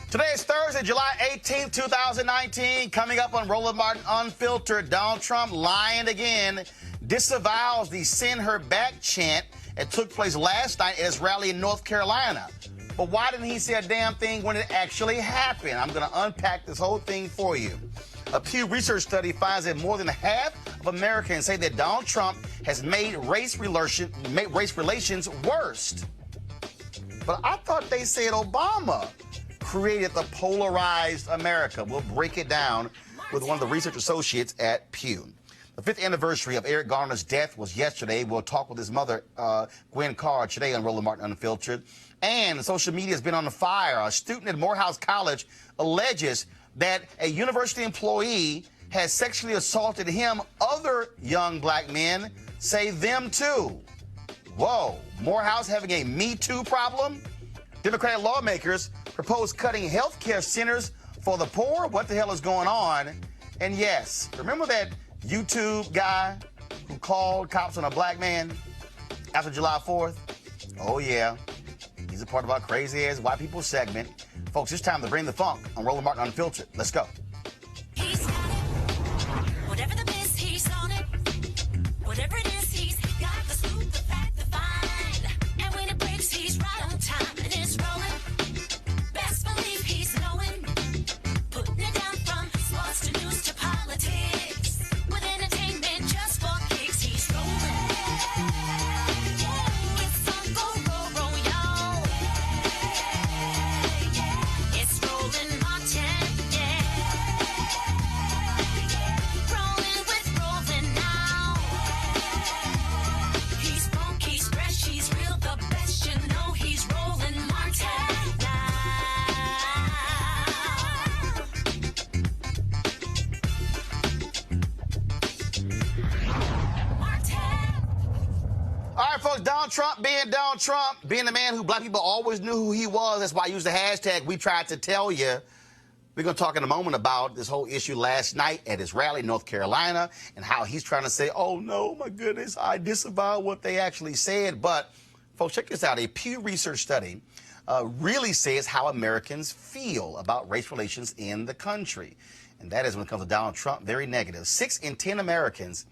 Today is Thursday, July 18th, 2019. Coming up on Roland Martin Unfiltered, Donald Trump lying again, disavows the send her back chant that took place last night at his rally in North Carolina. But why didn't he say a damn thing when it actually happened? I'm going to unpack this whole thing for you. A Pew Research study finds that more than half of Americans say that Donald Trump has made race relations worse. But I thought they said Obama created the polarized America. We'll break it down with one of the research associates at Pew. The 5th anniversary of Eric Garner's death was yesterday. We'll talk with his mother, Gwen Carr, today on Roland Martin Unfiltered. And social media has been on the fire. A student at Morehouse College alleges that a university employee has sexually assaulted him. Other young black men say them too. Whoa, Morehouse having a Me Too problem? Democratic lawmakers propose cutting health care centers for the poor. What the hell is going on? And yes, remember that YouTube guy who called cops on a black man after July 4th? Oh yeah, he's a part of our crazy ass white people segment. Folks, it's time to bring the funk on Roland Martin Unfiltered. Let's go. He's got it. Whatever the miss, he's on it. Whatever it is, he's got the scoop, the fact, the find. And when it breaks, he's right on time and it's rolling. Best believe he's knowing. Putting it down from sports to news to politics. With entertainment just for kicks, he's rolling. It's on go, roll, y'all. It's Roland Martin, yeah. Rolling with Roland now. He's funk, he's fresh, he's real, the best, you know he's Roland Martin now. All right, folks, Donald Trump being the man who black people always knew who he was. That's why I used the hashtag we tried to tell you. We're going to talk in a moment about this whole issue last night at his rally in North Carolina and how he's trying to say, oh, no, my goodness, I disavow what they actually said. But, folks, check this out. A Pew Research study really says how Americans feel about race relations in the country. And that is, when it comes to Donald Trump, very negative. 6 in 10 Americans,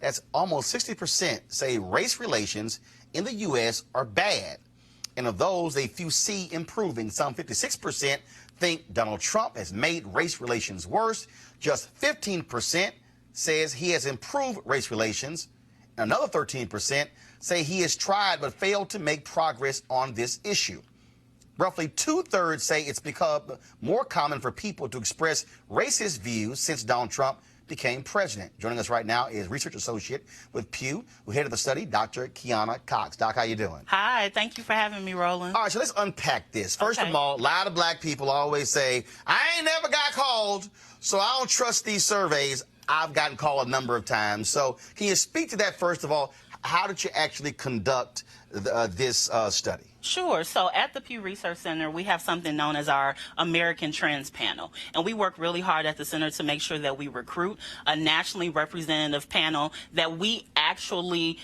that's almost 60%, say race relations in the U.S. are bad. And of those, they few see improving. Some 56% think Donald Trump has made race relations worse. Just 15% says he has improved race relations. And another 13% say he has tried but failed to make progress on this issue. Roughly 2/3 say it's become more common for people to express racist views since Donald Trump became president. Joining us right now is research associate with Pew, who headed the study, Dr. Kiana Cox. Doc, how you doing? Hi, thank you for having me, Roland. All right, so let's unpack this. First of all, a lot of black people always say, I ain't never got called, so I don't trust these surveys. I've gotten called a number of times. So can you speak to that, first of all? How did you actually conduct this study? Sure. So at the Pew Research Center, we have something known as our American Trends Panel. And we work really hard at the center to make sure that we recruit a nationally representative panel that we actually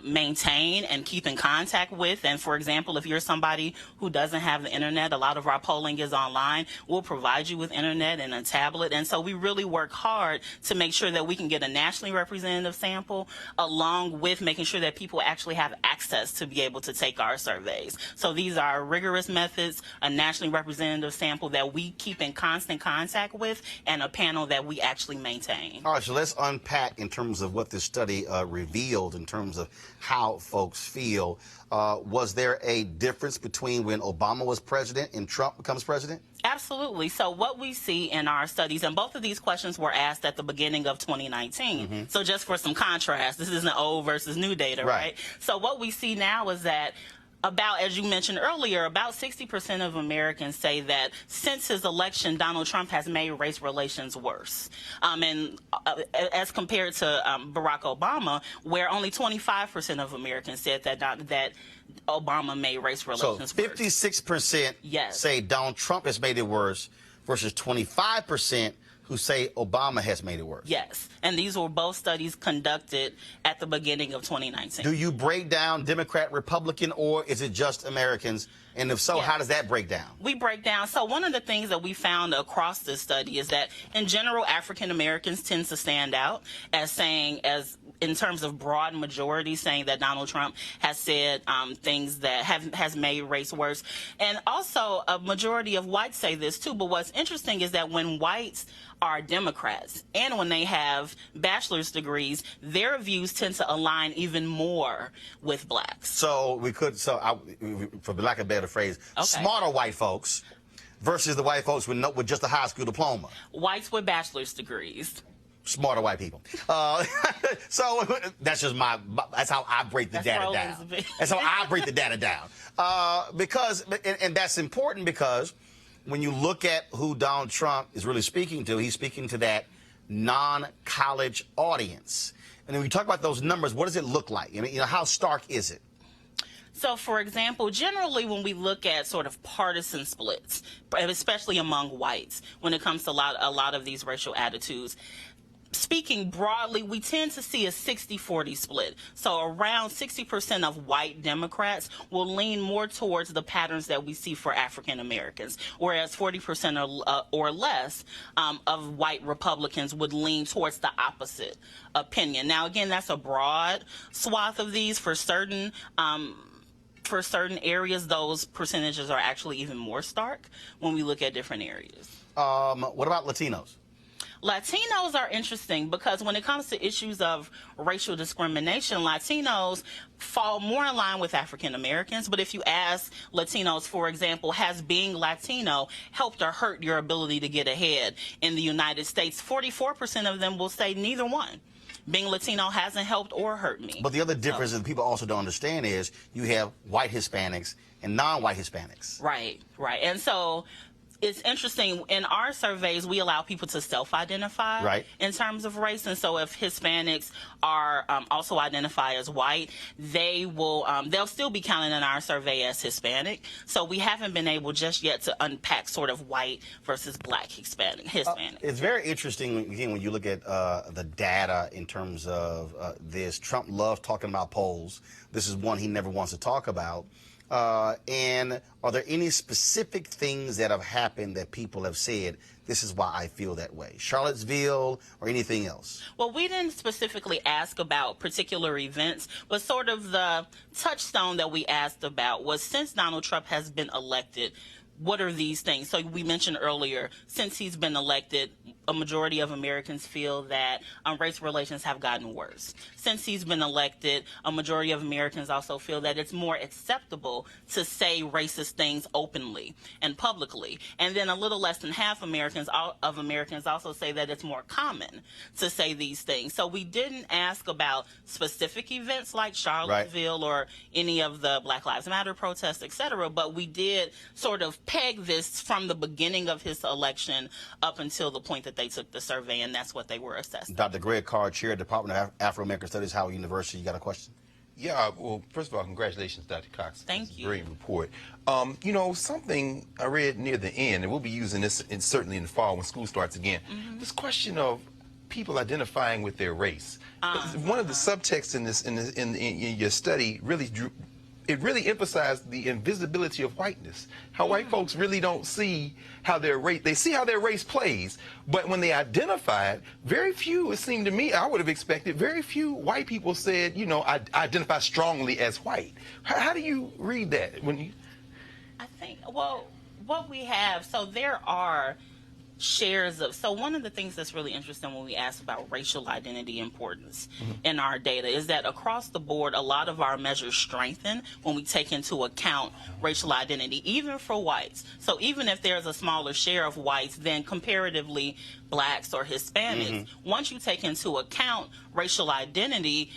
maintain and keep in contact with. And for example, if you're somebody who doesn't have the internet, a lot of our polling is online. We'll provide you with internet and a tablet. And so we really work hard to make sure that we can get a nationally representative sample, along with making sure that people actually have access to be able to take our surveys. So these are rigorous methods, a nationally representative sample that we keep in constant contact with, and a panel that we actually maintain. All right, so let's unpack in terms of what this study revealed in terms of how folks feel. Was there a difference between when Obama was president and Trump becomes president? Absolutely. So what we see in our studies, and both of these questions were asked at the beginning of 2019. So just for some contrast, this isn't old versus new data, right? So what we see now is that about, as you mentioned earlier, about 60% of Americans say that since his election, Donald Trump has made race relations worse. And as compared to Barack Obama, where only 25% of Americans said that Obama made race relations worse. So 56% say Donald Trump has made it worse versus 25% who say Obama has made it worse. Yes, and these were both studies conducted at the beginning of 2019. Do you break down Democrat, Republican, or is it just Americans And if so, Yeah. how does that break down? We break down. So one of the things that we found across this study is that in general, African Americans tend to stand out as saying, as in terms of broad majority, saying that Donald Trump has said things that has made race worse. And also a majority of whites say this too. But what's interesting is that when whites are Democrats and when they have bachelor's degrees, their views tend to align even more with blacks. So we could, for lack of a better phrase, Okay. smarter white folks versus the white folks with just a high school diploma. Whites with bachelor's degrees. Smarter white people. So that's just that's how I break the That's data Roland's down. opinion. That's how I break the data down. And that's important because when you look at who Donald Trump is really speaking to, he's speaking to that non-college audience. And when we talk about those numbers, what does it look like? I mean, how stark is it? So, for example, generally when we look at sort of partisan splits, especially among whites, when it comes to a lot of these racial attitudes, speaking broadly, we tend to see a 60-40 split. So around 60% of white Democrats will lean more towards the patterns that we see for African Americans, whereas 40% or less of white Republicans would lean towards the opposite opinion. Now, again, that's a broad swath of these. For certain areas, those percentages are actually even more stark when we look at different areas. What about Latinos? Latinos are interesting because when it comes to issues of racial discrimination, Latinos fall more in line with African Americans. But if you ask Latinos, for example, has being Latino helped or hurt your ability to get ahead in the United States, 44% of them will say neither one. Being Latino hasn't helped or hurt me. But the other difference that people also don't understand is you have white Hispanics and non-white Hispanics. Right, right. And so it's interesting, in our surveys, we allow people to self-identify Right. in terms of race. And so if Hispanics are also identify as white, they'll still be counted in our survey as Hispanic. So we haven't been able just yet to unpack sort of white versus black Hispanic. It's very interesting, again, when you look at the data in terms of this. Trump loves talking about polls. This is one he never wants to talk about. And are there any specific things that have happened that people have said, this is why I feel that way? Charlottesville or anything else? Well, we didn't specifically ask about particular events, but sort of the touchstone that we asked about was, since Donald Trump has been elected, what are these things? So we mentioned earlier, since he's been elected, a majority of Americans feel that race relations have gotten worse. Since he's been elected, a majority of Americans also feel that it's more acceptable to say racist things openly and publicly. And then a little less than half of Americans also say that it's more common to say these things. So we didn't ask about specific events like Charlottesville or any of the Black Lives Matter protests, etc., but we did sort of peg this from the beginning of his election up until the point that they took the survey, and that's what they were assessing. Dr. Greg Carr, Chair, Department of Afro-American Studies, Howard University. You got a question? Yeah, well, first of all, congratulations, Dr. Cox. Thank you. Great report. Something I read near the end, and we'll be using this certainly in the fall when school starts again, this question of people identifying with their race. One of the subtexts in your study really emphasized the invisibility of whiteness. How white folks really don't see how their race, they see how their race plays, but when they identify it, very few, it seemed to me, I would have expected, very few white people said, I identify strongly as white. How do you read that? I think, well, what we have, so there are shares of, so one of the things that's really interesting when we ask about racial identity importance in our data is that across the board, a lot of our measures strengthen when we take into account racial identity, even for whites. So even if there's a smaller share of whites than comparatively blacks or Hispanics, once you take into account racial identity,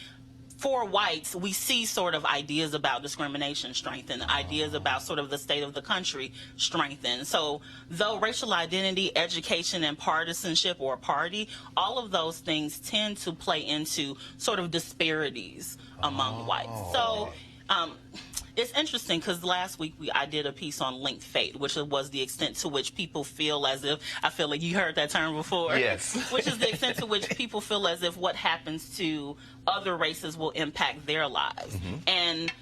for whites, we see sort of ideas about discrimination strengthen, ideas about sort of the state of the country strengthen. So though racial identity, education, and partisanship or party, all of those things tend to play into sort of disparities among whites. So it's interesting because last week I did a piece on linked fate, which was the extent to which people feel as if, I feel like you heard that term before. Yes. Which is the extent to which people feel as if what happens to other races will impact their lives. And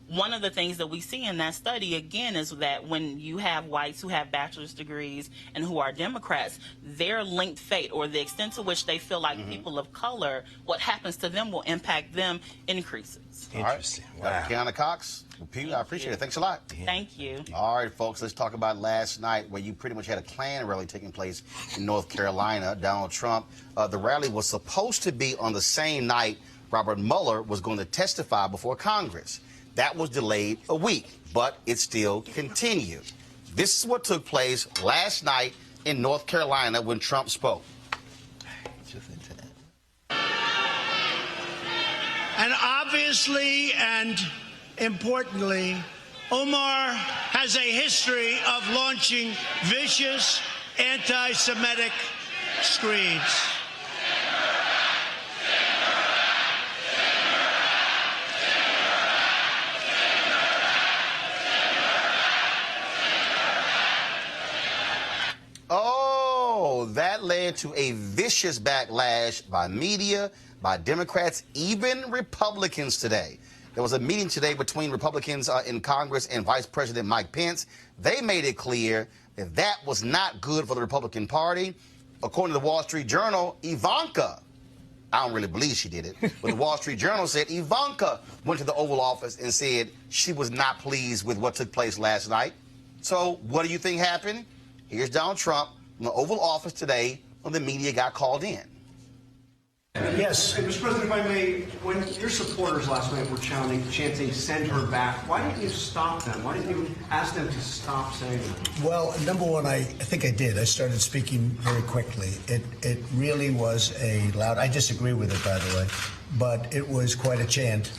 one of the things that we see in that study, again, is that when you have whites who have bachelor's degrees and who are Democrats, their linked fate, or the extent to which they feel like people of color, what happens to them will impact them, increases. Interesting. All right. Wow. Kiana Cox, Pew, I appreciate it. Thanks a lot. Thank you. All right, folks, let's talk about last night where you pretty much had a Klan rally taking place in North Carolina. Donald Trump, the rally was supposed to be on the same night Robert Mueller was going to testify before Congress. That was delayed a week, but it still continued. This is what took place last night in North Carolina when Trump spoke. And obviously and importantly, Omar has a history of launching vicious anti-Semitic screeds. Oh, that led to a vicious backlash by media, by Democrats, even Republicans today. There was a meeting today between Republicans in Congress and Vice President Mike Pence. They made it clear that that was not good for the Republican Party. According to the Wall Street Journal, Ivanka, I don't really believe she did it, but the Wall Street Journal said Ivanka went to the Oval Office and said she was not pleased with what took place last night. So what do you think happened? Here's Donald Trump in the Oval Office today when the media got called in. Yes. And Mr. President, if I may, when your supporters last night were chanting, send her back, why didn't you stop them? Why didn't you ask them to stop saying that? Well, number one, I think I did. I started speaking very quickly. It really was a loud, I disagree with it, by the way, but it was quite a chant,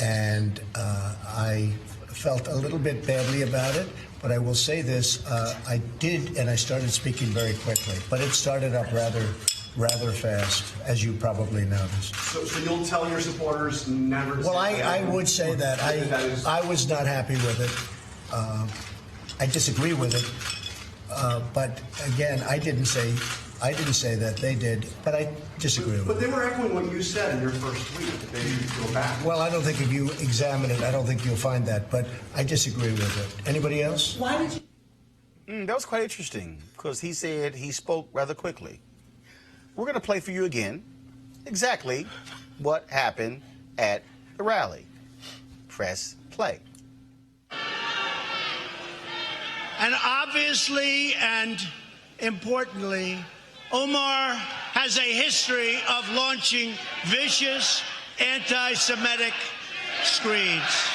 and I felt a little bit badly about it. But I will say this, I did, and I started speaking very quickly, but it started up rather fast, as you probably noticed. So you'll tell your supporters never to Well, say that? I would say that. I was not happy with it. I disagree with it. But again, I didn't say that. They did, but I disagree with it. But they were echoing what you said in your first tweet, that they need to go back. Well, I don't think if you examine it, I don't think you'll find that, but I disagree with it. Anybody else? Why did you? That was quite interesting because he said he spoke rather quickly. We're going to play for you again exactly what happened at the rally. Press play. And obviously and importantly, Omar has a history of launching vicious anti-Semitic screeds.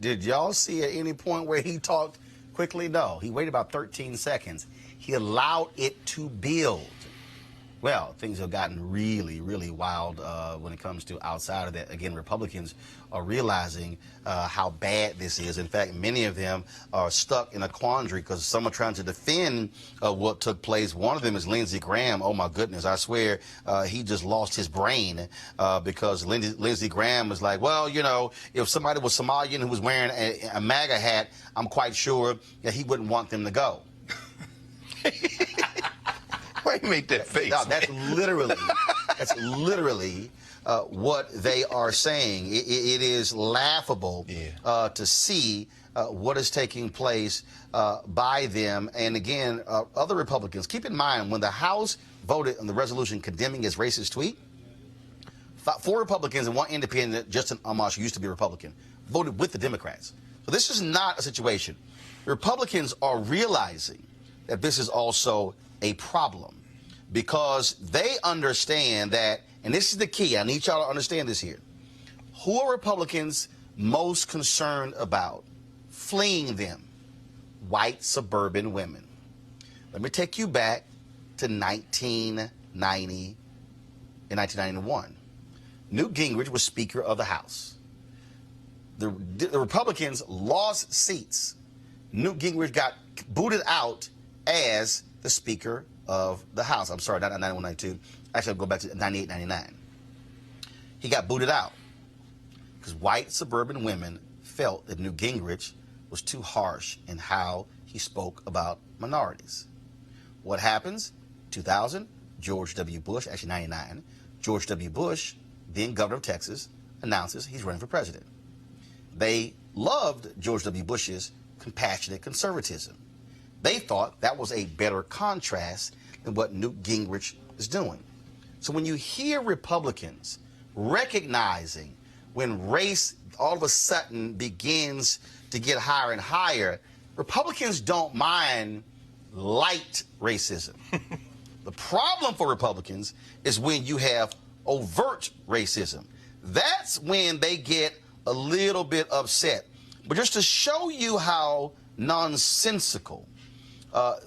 Did y'all see at any point where he talked quickly? No. He waited about 13 seconds. He allowed it to build. Well, things have gotten really, really wild when it comes to outside of that. Again, Republicans are realizing how bad this is. In fact, many of them are stuck in a quandary because some are trying to defend what took place. One of them is Lindsey Graham. Oh, my goodness. I swear he just lost his brain because Lindsey Graham was like, well, you know, if somebody was Somalian who was wearing a MAGA hat, I'm quite sure that he wouldn't want them to go. Why you make that face? No, that's literally what they are saying. It is laughable to see what is taking place by them. And again, other Republicans, keep in mind, when the House voted on the resolution condemning his racist tweet, 4 Republicans and 1 independent, Justin Amash, who used to be a Republican, voted with the Democrats. So this is not a situation. The Republicans are realizing that this is also a problem because they understand that, and this is the key, I need y'all to understand this here. Who are Republicans most concerned about fleeing them? White suburban women. Let me take you back to 1990 and 1991. Newt Gingrich was Speaker of the House. The Republicans lost seats. Newt Gingrich got booted out as the Speaker of the House. I'm sorry, not 91, 92. Actually, I'll go back to 98, 99. He got booted out because white suburban women felt that Newt Gingrich was too harsh in how he spoke about minorities. What happens? 2000, George W. Bush, actually 99, George W. Bush, then governor of Texas, announces he's running for president. They loved George W. Bush's compassionate conservatism. They thought that was a better contrast than what Newt Gingrich is doing. So when you hear Republicans recognizing when race all of a sudden begins to get higher and higher, Republicans don't mind light racism. The problem for Republicans is when you have overt racism. That's when they get a little bit upset. But just to show you how nonsensical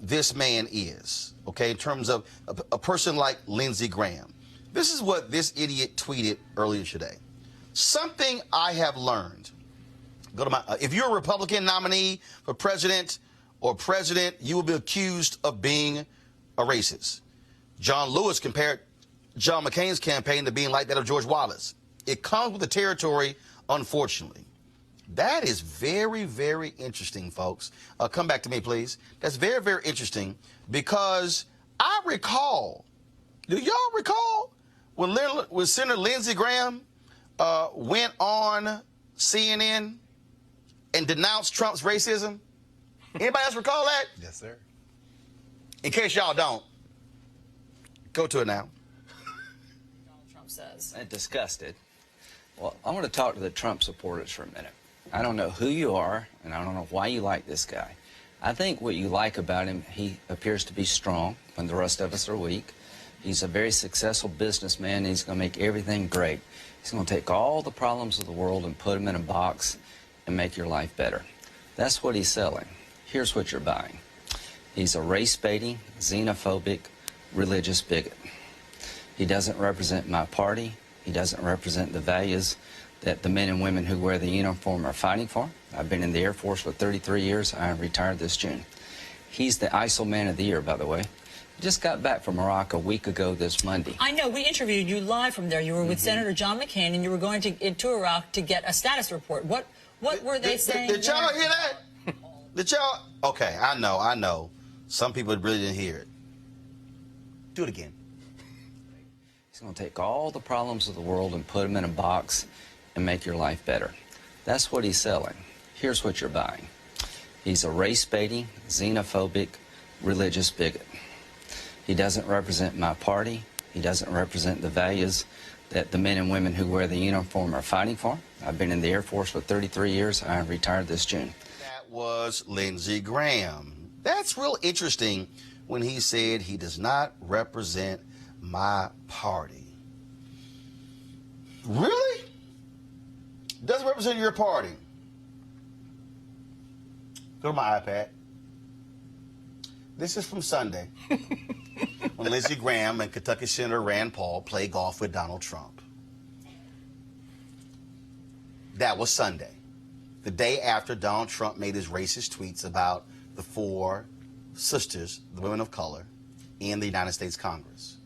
this man is, okay, in terms of a person like Lindsey Graham. This is what this idiot tweeted earlier today. Something I have learned. Go to my. If you're a Republican nominee for president or president, you will be accused of being a racist. John Lewis compared John McCain's campaign to being like that of George Wallace. It comes with the territory, unfortunately. That is very, very interesting, folks. Come back to me, please. That's very, very interesting because I recall, do y'all recall when Senator Lindsey Graham went on CNN and denounced Trump's racism? Anybody else recall that? Yes, sir. In case y'all don't, go to it now. Donald Trump says. And disgusted. Well, I want to talk to the Trump supporters for a minute. I don't know who you are, and I don't know why you like this guy. I think what you like about him, he appears to be strong when the rest of us are weak. He's a very successful businessman, and he's going to make everything great. He's going to take all the problems of the world and put them in a box and make your life better. That's what he's selling. Here's what you're buying. He's a race-baiting, xenophobic, religious bigot. He doesn't represent my party. He doesn't represent the values that the men and women who wear the uniform are fighting for. I've been in the Air Force for 33 years. I retired this June. He's the ISIL Man of the Year, by the way. He just got back from Iraq a week ago this Monday. I know. We interviewed you live from there. You were with Senator John McCain, and you were going into Iraq to get a status report. What were they saying? Did y'all hear that? Did y'all? Okay, I know. Some people really didn't hear it. Do it again. He's going to take all the problems of the world and put them in a box and make your life better. That's what he's selling. Here's what you're buying. He's a race-baiting, xenophobic, religious bigot. He doesn't represent my party. He doesn't represent the values that the men and women who wear the uniform are fighting for. I've been in the Air Force for 33 years. I retired this June. That was Lindsey Graham. That's real interesting when he said he does not represent my party. Really? Doesn't represent your party. Go to my iPad. This is from Sunday when Lindsey Graham and Kentucky Senator Rand Paul play golf with Donald Trump. That was Sunday, the day after Donald Trump made his racist tweets about the four sisters, the women of color, in the United States Congress.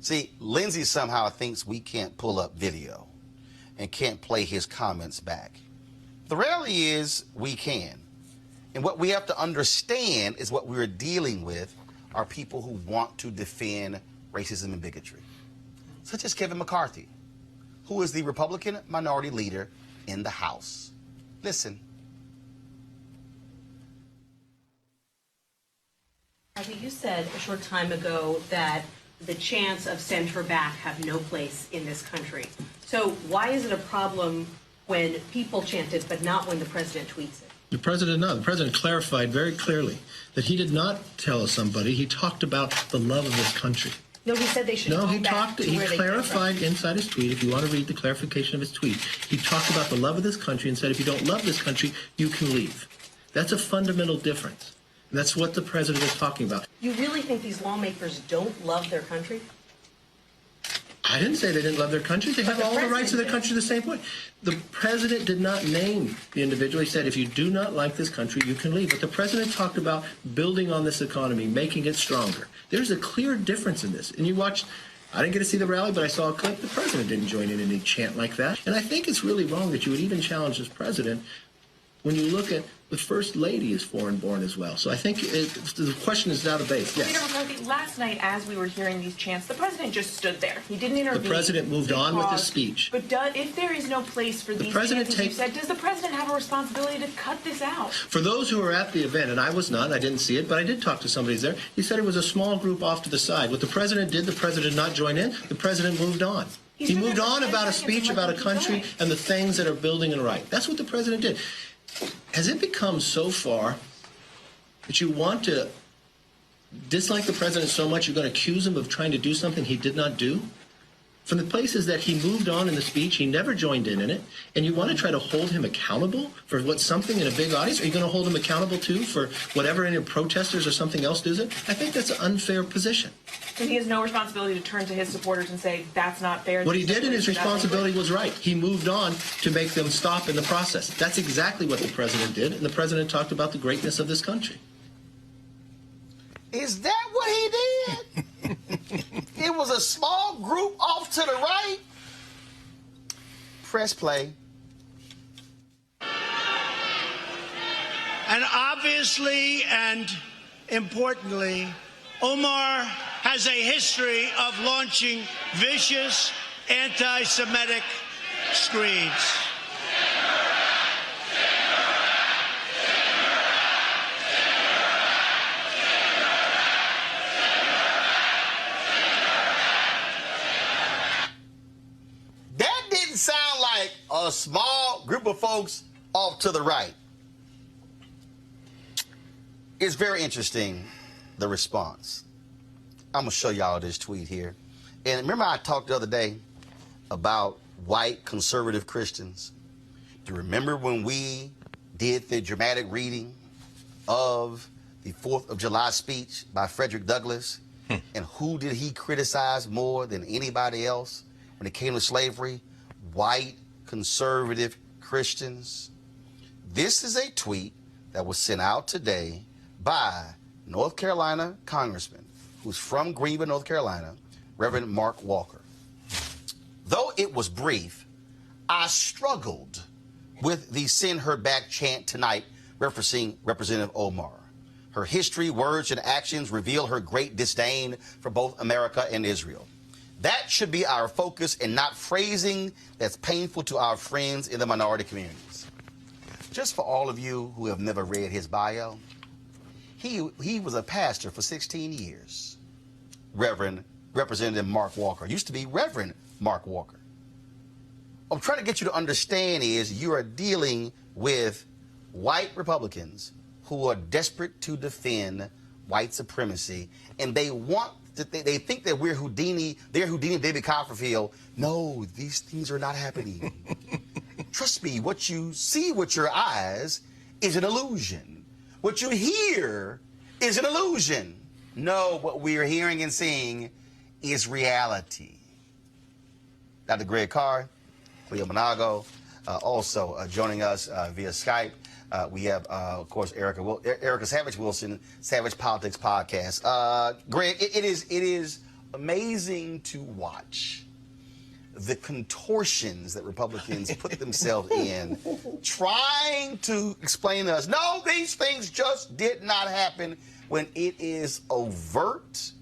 See, Lindsey somehow thinks we can't pull up video and can't play his comments back. The reality is we can. And what we have to understand is what we're dealing with are people who want to defend racism and bigotry, such as Kevin McCarthy, who is the Republican minority leader in the House. Listen. I think you said a short time ago that the chants of send her back have no place in this country. So why is it a problem when people chant it, but not when the president tweets it? The president clarified very clearly that he did not tell somebody. He talked about the love of this country. No, he said they should go back to he where they clarified came from. inside his tweet, if you want to read the clarification of his tweet, he talked about the love of this country and said, if you don't love this country, you can leave. That's a fundamental difference. And that's what the president is talking about. You really think these lawmakers don't love their country? I didn't say they didn't love their country. They But have the all the rights of their president country the same way. The president did not name the individual. He said, if you do not like this country, you can leave. But the president talked about building on this economy, making it stronger. There's a clear difference in this. And you watched, I didn't get to see the rally, but I saw a clip. The president didn't join in any chant like that. And I think it's really wrong that you would even challenge this president when you look at the First Lady is foreign-born as well. So I think the question is now debate. Yes. Leader McCarthy, last night as we were hearing these chants, the president just stood there. He didn't intervene. The president moved on with his speech. But if there is no place for these chants, as you said, does the president have a responsibility to cut this out? For those who were at the event, and I was not, I didn't see it, but I did talk to somebody there, he said it was a small group off to the side. What the president did, the president did not join in, the president moved on. He moved on about a speech about a country and the things that are building and right. That's what the president did. Has it become so far that you want to dislike the president so much you're going to accuse him of trying to do something he did not do? From the places that he moved on in the speech, he never joined in it, and you want to try to hold him accountable for what something in a big audience? Are you going to hold him accountable, too, for whatever any protesters or something else does it? I think that's an unfair position. And he has no responsibility to turn to his supporters and say, that's not fair. What he did in his responsibility was right. He moved on to make them stop in the process. That's exactly what the president did, and the president talked about the greatness of this country. Is that what he did? It was a small group off to the right. Press play. And obviously and importantly, Omar has a history of launching vicious anti-Semitic screeds. That didn't sound like a small group of folks off to the right. It's very interesting, the response. I'm going to show y'all this tweet here. And remember I talked the other day about white conservative Christians? Do you remember when we did the dramatic reading of the 4th of July speech by Frederick Douglass? And who did he criticize more than anybody else when it came to slavery? White conservative Christians. This is a tweet that was sent out today by North Carolina Congressman who's from Greenville, North Carolina, Reverend Mark Walker. Though it was brief, I struggled with the Send Her Back chant tonight referencing Representative Omar. Her history, words, and actions reveal her great disdain for both America and Israel. That should be our focus and not phrasing that's painful to our friends in the minority communities. Just for all of you who have never read his bio, he was a pastor for 16 years. Representative Mark Walker. Used to be Reverend Mark Walker. What I'm trying to get you to understand is you are dealing with white Republicans who are desperate to defend white supremacy, and they think that we're Houdini, they're Houdini, David Copperfield. No, these things are not happening. Trust me, what you see with your eyes is an illusion. What you hear is an illusion. No, what we are hearing and seeing is reality. Dr. Greg Carr, Cleo Monago, also joining us via Skype. We have, of course, Erica Savage Wilson, Savage Politics Podcast. Greg, it is amazing to watch the contortions that Republicans put themselves in, trying to explain to us, no, these things just did not happen, when it is overt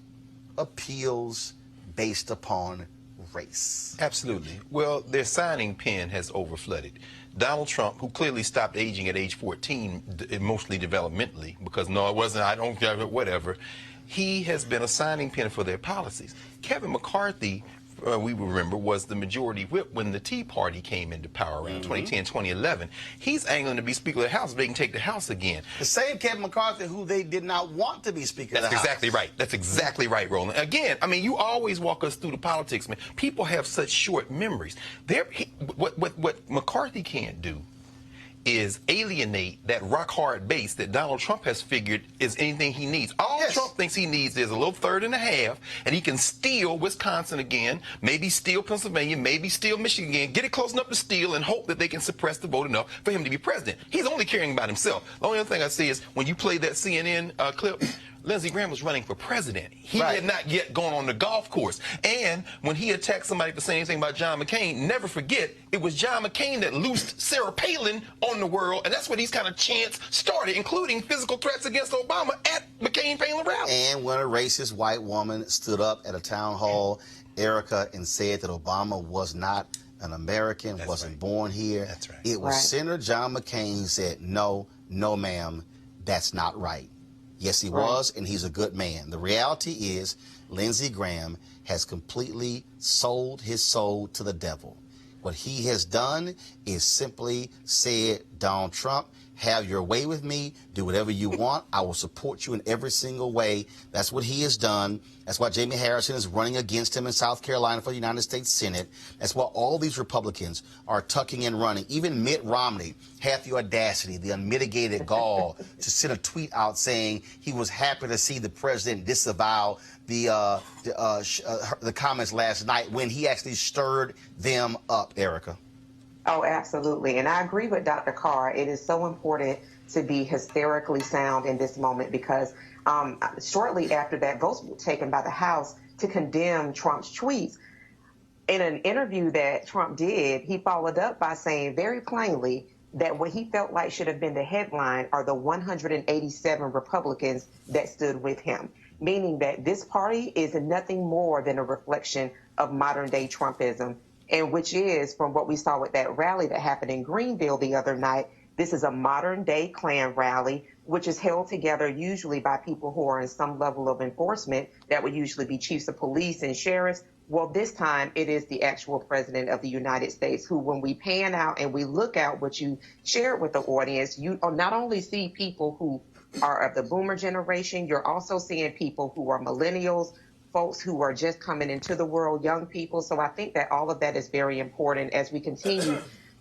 appeals based upon race. Absolutely. Well, their signing pen has overflooded. Donald Trump, who clearly stopped aging at age 14, mostly developmentally, because no, it wasn't, I don't get it, whatever. He has been a signing pen for their policies. Kevin McCarthy, we remember, was the majority whip when the Tea Party came into power around 2010, 2011. He's angling to be Speaker of the House so they can take the House again. The same Kevin McCarthy who they did not want to be Speaker of the House. That's exactly right. That's exactly right, Roland. Again, I mean, you always walk us through the politics, man. People have such short memories. What McCarthy can't do is alienate that rock-hard base that Donald Trump has figured is anything he needs. All Trump thinks he needs is a little third and a half, and he can steal Wisconsin again, maybe steal Pennsylvania, maybe steal Michigan again, get it close enough to steal and hope that they can suppress the vote enough for him to be president. He's only caring about himself. The only other thing I see is when you play that CNN clip, Lindsey Graham was running for president. He Right. had not yet gone on the golf course. And when he attacked somebody for saying anything about John McCain, never forget, it was John McCain that loosed Sarah Palin on the world, and that's where these kind of chants started, including physical threats against Obama at McCain-Palin rallies. And when a racist white woman stood up at a town hall, Erica, and said that Obama was not an American, wasn't born here. That's right. It was Senator John McCain who said, no, ma'am, that's not right. Yes, he was, and he's a good man. The reality is Lindsey Graham has completely sold his soul to the devil. What he has done is simply said, Donald Trump, have your way with me, do whatever you want. I will support you in every single way. That's what he has done. That's why Jamie Harrison is running against him in South Carolina for the United States Senate. That's why all these Republicans are tucking and running. Even Mitt Romney had the audacity, the unmitigated gall to send a tweet out saying he was happy to see the president disavow the comments last night when he actually stirred them up, Erica. Oh, absolutely. And I agree with Dr. Carr. It is so important to be hysterically sound in this moment because shortly after that, votes were taken by the House to condemn Trump's tweets. In an interview that Trump did, he followed up by saying very plainly that what he felt like should have been the headline are the 187 Republicans that stood with him, meaning that this party is nothing more than a reflection of modern-day Trumpism. And which is, from what we saw with that rally that happened in Greenville the other night, this is a modern-day Klan rally, which is held together usually by people who are in some level of enforcement. That would usually be chiefs of police and sheriffs. Well, this time it is the actual president of the United States who, when we pan out and we look at what you shared with the audience, you not only see people who are of the boomer generation, you're also seeing people who are millennials, folks who are just coming into the world, young people. So I think that all of that is very important as we continue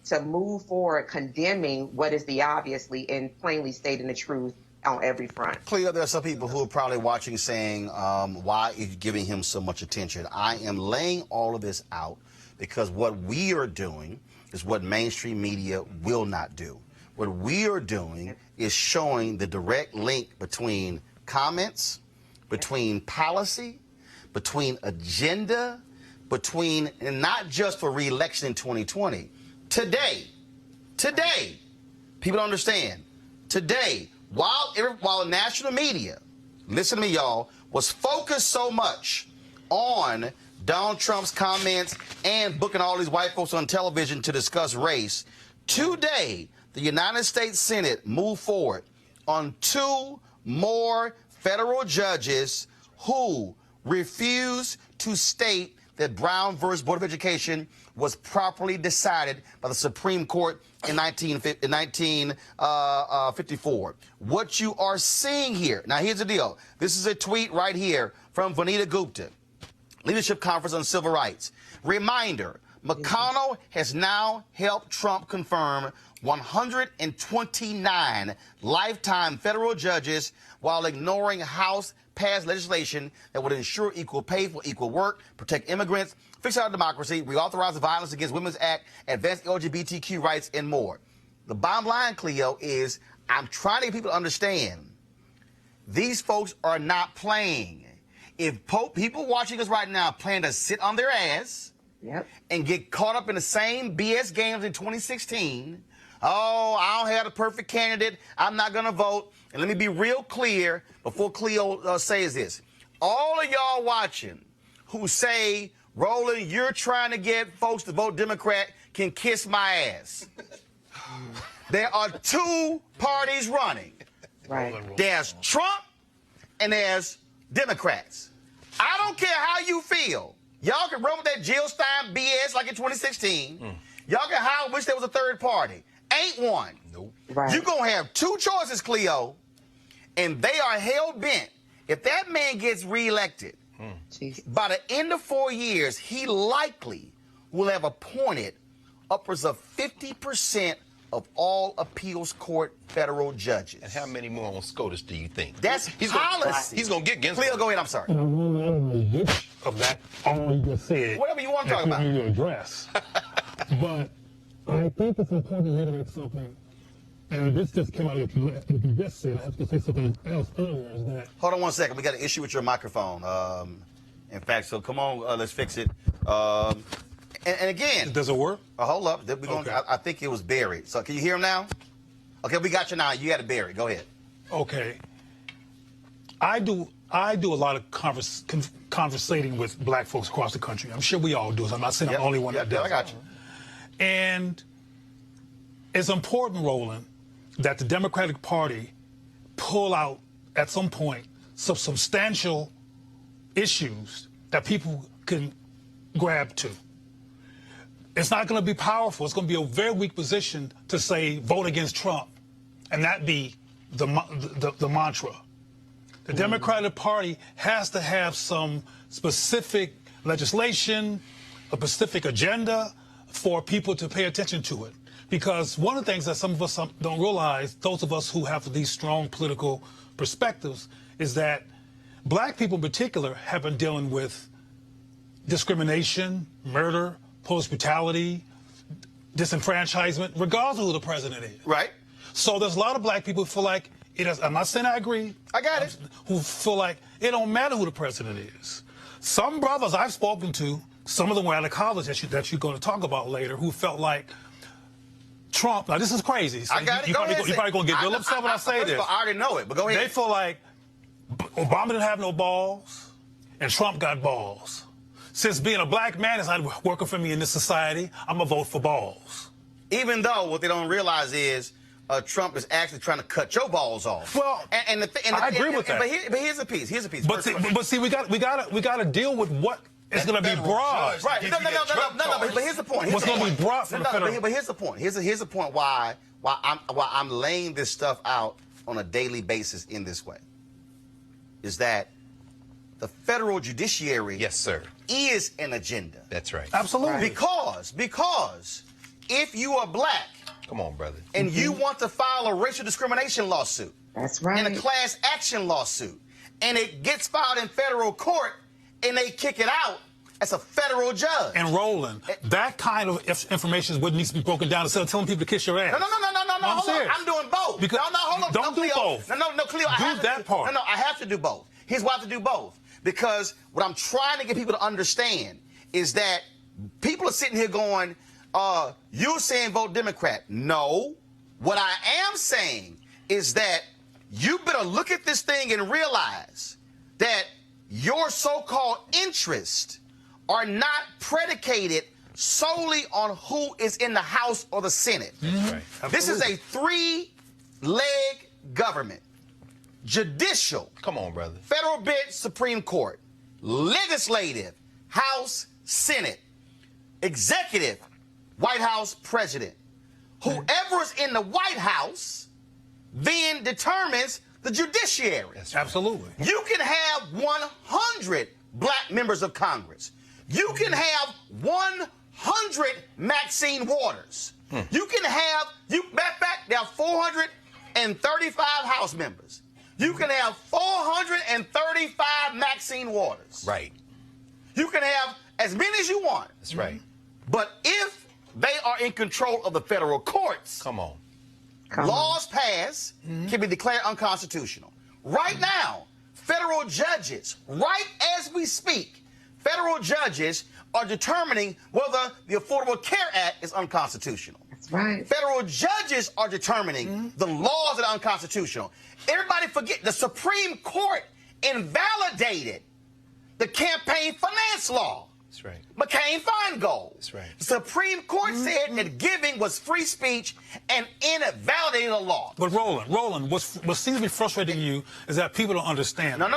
to move forward, condemning what is the obviously and plainly stating the truth on every front. Cleo, there are some people who are probably watching saying, why are you giving him so much attention? I am laying all of this out because what we are doing is what mainstream media will not do. What we are doing is showing the direct link between comments, between policy, between agenda, and not just for re-election in 2020. Today, people don't understand. Today, while the national media, listen to me, y'all, was focused so much on Donald Trump's comments and booking all these white folks on television to discuss race, today, the United States Senate moved forward on 2 more federal judges who refused to state that Brown versus Board of Education was properly decided by the Supreme Court in 1954. What you are seeing here, now here's the deal. This is a tweet right here from Vanita Gupta, Leadership Conference on Civil Rights. Reminder, McConnell has now helped Trump confirm 129 lifetime federal judges while ignoring House-passed legislation that would ensure equal pay for equal work, protect immigrants, fix our democracy, reauthorize the Violence Against Women's Act, advance LGBTQ rights, and more. The bottom line, Cleo, is I'm trying to get people to understand these folks are not playing. If people watching us right now plan to sit on their ass and get caught up in the same BS games in 2016, oh, I don't have the perfect candidate, I'm not going to vote. And let me be real clear before Cleo says this. All of y'all watching who say, Roland, you're trying to get folks to vote Democrat can kiss my ass. There are 2 parties running. Right. There's Trump and there's Democrats. I don't care how you feel. Y'all can run with that Jill Stein BS like in 2016. Y'all can holler, wish there was a third party. Ain't one. Nope. Right. You're going to have 2 choices, Cleo, and they are hell-bent. If that man gets reelected, by the end of 4 years, he likely will have appointed upwards of 50% of all appeals court federal judges. And how many more on SCOTUS do you think? That's policy. He's going to get Ginsburg. Cleo, go ahead. I'm sorry. Of that, all you just said. Whatever you want to talk about. You address. But I think it's important to reiterate something and this just came out of what you just said. I have to say something else earlier. Is that? Hold on one second. We got an issue with your microphone. In fact, so come on, let's fix it. And again, does it work? Hold up. I think it was buried. So can you hear him now? Okay, we got you now. You got it buried. Go ahead. Okay. I do a lot of conversating with black folks across the country. I'm sure we all do. So I'm not saying I'm the only one that does. I got you. And it's important, Roland, that the Democratic Party pull out at some point some substantial issues that people can grab to. It's not going to be powerful. It's going to be a very weak position to say vote against Trump, and that be the mantra. The Democratic Party has to have some specific legislation, a specific agenda for people to pay attention to it. Because one of the things that some of us don't realize, those of us who have these strong political perspectives, is that black people in particular have been dealing with discrimination, murder, police brutality, disenfranchisement, regardless of who the president is. Right. So there's a lot of black people who feel like, I'm not saying I agree. I got it. Who feel like it don't matter who the president is. Some brothers I've spoken to, some of them were out of college that you're going to talk about later, who felt like Trump, now this is crazy. So I got it. You're probably going to get real upset when I say this. I already know it, but go ahead. They feel like Obama didn't have no balls, and Trump got balls. Since being a black man is not working for me in this society, I'm going to vote for balls. Even though what they don't realize is Trump is actually trying to cut your balls off. Well, I agree with that. But here's a piece. Here's a piece. But see, we got to deal with what is going to be broad. Right. No. But here's the point. What's going to be broad from the federal? But here's the point. Here's the point why I'm laying this stuff out on a daily basis in this way. Is that the federal judiciary? Yes, sir. Is an agenda. That's right. Absolutely. Because if you are black, come on, brother, and you want to file a racial discrimination lawsuit, that's right, and a class action lawsuit, and it gets filed in federal court, and they kick it out, as a federal judge. And Roland, that kind of information is what needs to be broken down instead of telling people to kiss your ass. No. Hold on. I'm doing both. Because hold on. Don't do both. No, Cleo. Do that part. No, I have to do both. Here's why I have to do both. Because what I'm trying to get people to understand is that people are sitting here going, you're saying vote Democrat. No. What I am saying is that you better look at this thing and realize that your so-called interests are not predicated solely on who is in the House or the Senate. That's right. This is a three-leg government. Judicial. Come on, brother. Federal bench, Supreme Court. Legislative, House, Senate. Executive, White House, President. Whoever's in the White House then determines the judiciary. That's right. Absolutely. You can have 100 black members of Congress. You can have 100 Maxine Waters. You can have, matter of fact, there are 435 House members. You can have 435 Maxine Waters. Right. You can have as many as you want. That's right. But if they are in control of the federal courts, laws passed can be declared unconstitutional. Right now, federal judges, right as we speak, federal judges are determining whether the Affordable Care Act is unconstitutional. That's right. Federal judges are determining the laws that are unconstitutional. Everybody forget the Supreme Court invalidated the campaign finance law. That's right. McCain-Feingold. That's right. The Supreme Court said that giving was free speech and invalidated the law. But Roland, what seems to be frustrating you is that people don't understand. No.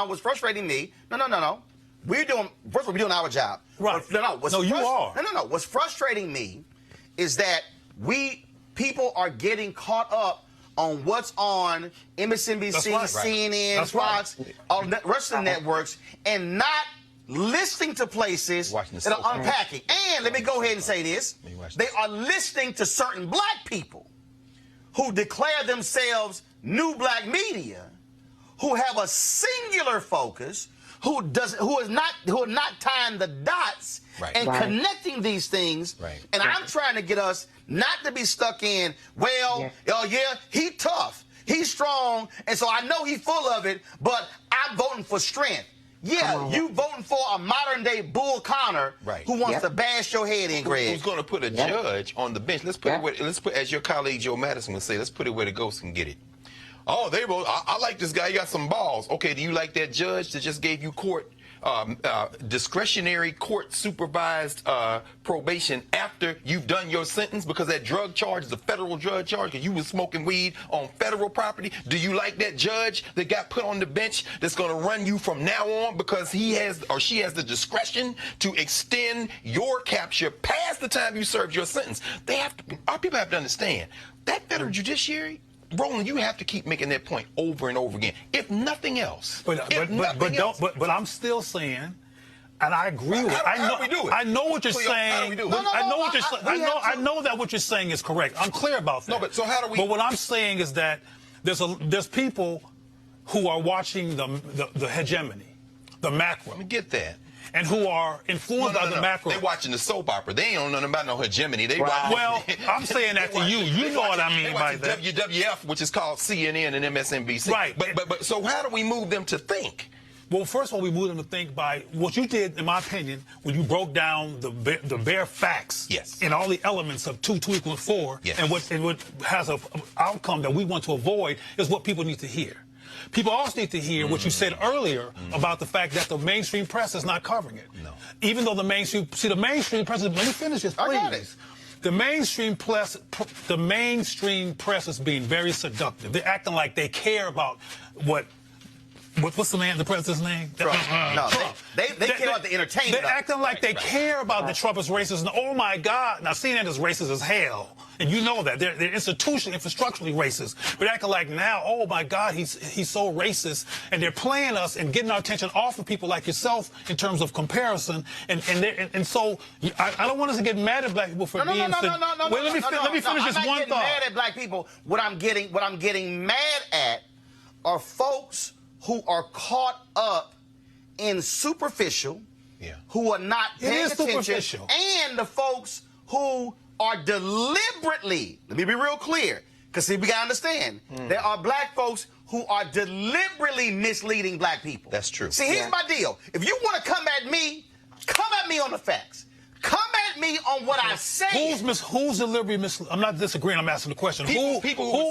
What's frustrating me? No. We're doing our job. Right. You are. No. What's frustrating me is that people are getting caught up on what's on MSNBC, right. CNN, Fox, all the rest of the networks, and not listening to places that are unpacking. And let me go ahead and say this. They are listening to certain black people who declare themselves new black media, who have a singular focus, who are not tying the dots and connecting these things. And I'm trying to get us not to be stuck in, well, he tough, he's strong, and so I know he's full of it, but I'm voting for strength. Yeah, you voting for a modern-day Bull Connor who wants to bash your head in, Greg. Who's going to put a judge on the bench? Let's put it where, as your colleague Joe Madison would say, let's put it where the ghosts can get it. Oh, I like this guy. He got some balls. Okay, do you like that judge that just gave you discretionary court-supervised probation after you've done your sentence because that drug charge is a federal drug charge because you was smoking weed on federal property? Do you like that judge that got put on the bench that's going to run you from now on because he has or she has the discretion to extend your capture past the time you served your sentence? Our people have to understand that federal judiciary. Roland, you have to keep making that point over and over again, if nothing else. But I'm still saying, and I agree with. I know what you're saying. How do we do it? I know that what you're saying is correct. I'm clear about that. No, but so how do we? But what I'm saying is that there's people who are watching the hegemony, the macro. Let me get that. And who are influenced by the macro. They're watching the soap opera. They ain't know nothing about no hegemony. Well, I'm saying that to you. You know what I mean by that. WWF, which is called CNN and MSNBC. Right. But so how do we move them to think? Well, first of all, we move them to think by what you did, in my opinion, when you broke down the bare facts and all the elements of 2 = 4, and what has an outcome that we want to avoid is what people need to hear. People also need to hear what you said earlier about the fact that the mainstream press is not covering it. No. Even though the mainstream press, let me finish this, please. I got it. The mainstream press is being very seductive. They're acting like they care about what's the president's name? No, they care about the entertainment. They're acting like they care about the Trump is racist. And oh my God, now CNN is racist as hell. And you know that. They're infrastructurally racist. But acting like now, oh my God, he's so racist. And they're playing us and getting our attention off of people like yourself in terms of comparison. And so I don't want us to get mad at black people for being. Wait, let me finish this one thought. I'm not getting mad at black people. What I'm getting mad at are folks who are caught up in superficial, who are not paying attention, and the folks who are deliberately, let me be real clear, because see, we got to understand, there are black folks who are deliberately misleading black people. That's true. See, here's my deal. If you want to come at me on the facts. Come at me on what I say. Who's deliberately misleading? I'm not disagreeing. I'm asking the question. Who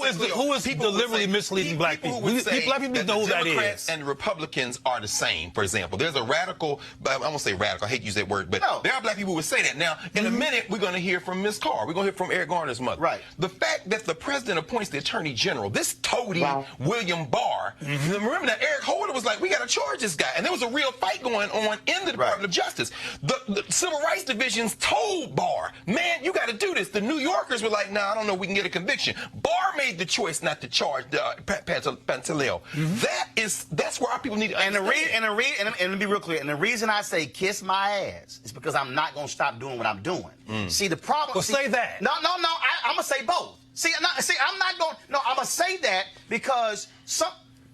is deliberately misleading black people? Black people know who that is. Democrats and Republicans are the same. For example, there's a radical. I won't say radical. I hate to use that word, but there are black people who would say that. Now, in a minute, we're going to hear from Ms. Carr. We're going to hear from Eric Garner's mother. Right. The fact that the president appoints the attorney general, this toady William Barr. Remember that Eric Holder was like, we got to charge this guy, and there was a real fight going on in the Department of Justice. The Civil Rights Division's told Barr, man, you got to do this. The New Yorkers were like, nah, I don't know, we can get a conviction. Barr made the choice not to charge Pantaleo. That's where our people need to understand. And to be real clear, and the reason I say kiss my ass is because I'm not going to stop doing what I'm doing. See, the problem... Well, say that. No, I'm going to say both. I'm not going... No, I'm going to say that because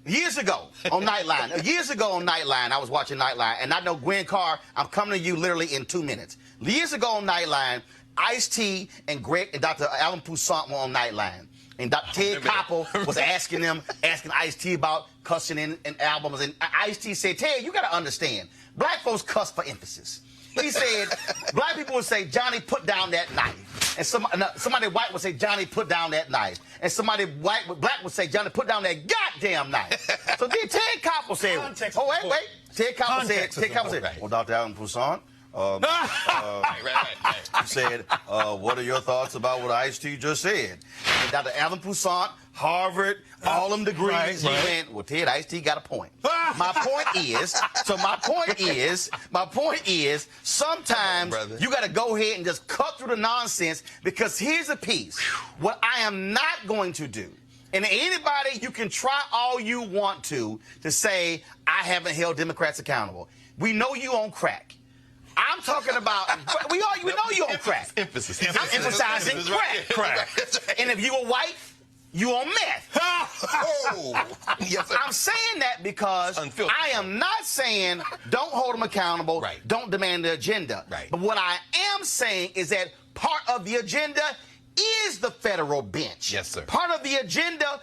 years ago on Nightline, I was watching Nightline, and I know Gwen Carr, I'm coming to you literally in 2 minutes. Years ago on Nightline, Ice-T and Greg and Dr. Alan Poussaint were on Nightline. And Dr. Ted Koppel was asking Ice-T about cussing in albums. And Ice-T said, Ted, you got to understand, black folks cuss for emphasis. He said, black people would say, Johnny, put down that knife. And somebody white would say, Johnny, put down that knife. And somebody black would say, Johnny, put down that goddamn knife. So then Ted Koppel said, wait. Ted Koppel said, well, Dr. Alan Poussaint, he said, what are your thoughts about what Ice-T just said? And Dr. Alan Poussaint, Harvard, all them degrees, he went, well, Ted, Ice-T got a point. My point is, sometimes you got to go ahead and just cut through the nonsense, because here's a piece. What I am not going to do, and anybody, you can try all you want to say, I haven't held Democrats accountable. We know you on crack. I'm talking about, we know you on crack. Emphasis. I'm emphasizing crack. And if you were white, you on meth. Oh, yes, sir. I'm saying that because I am not saying don't hold them accountable, don't demand the agenda. But what I am saying is that part of the agenda is the federal bench. Yes, sir. Part of the agenda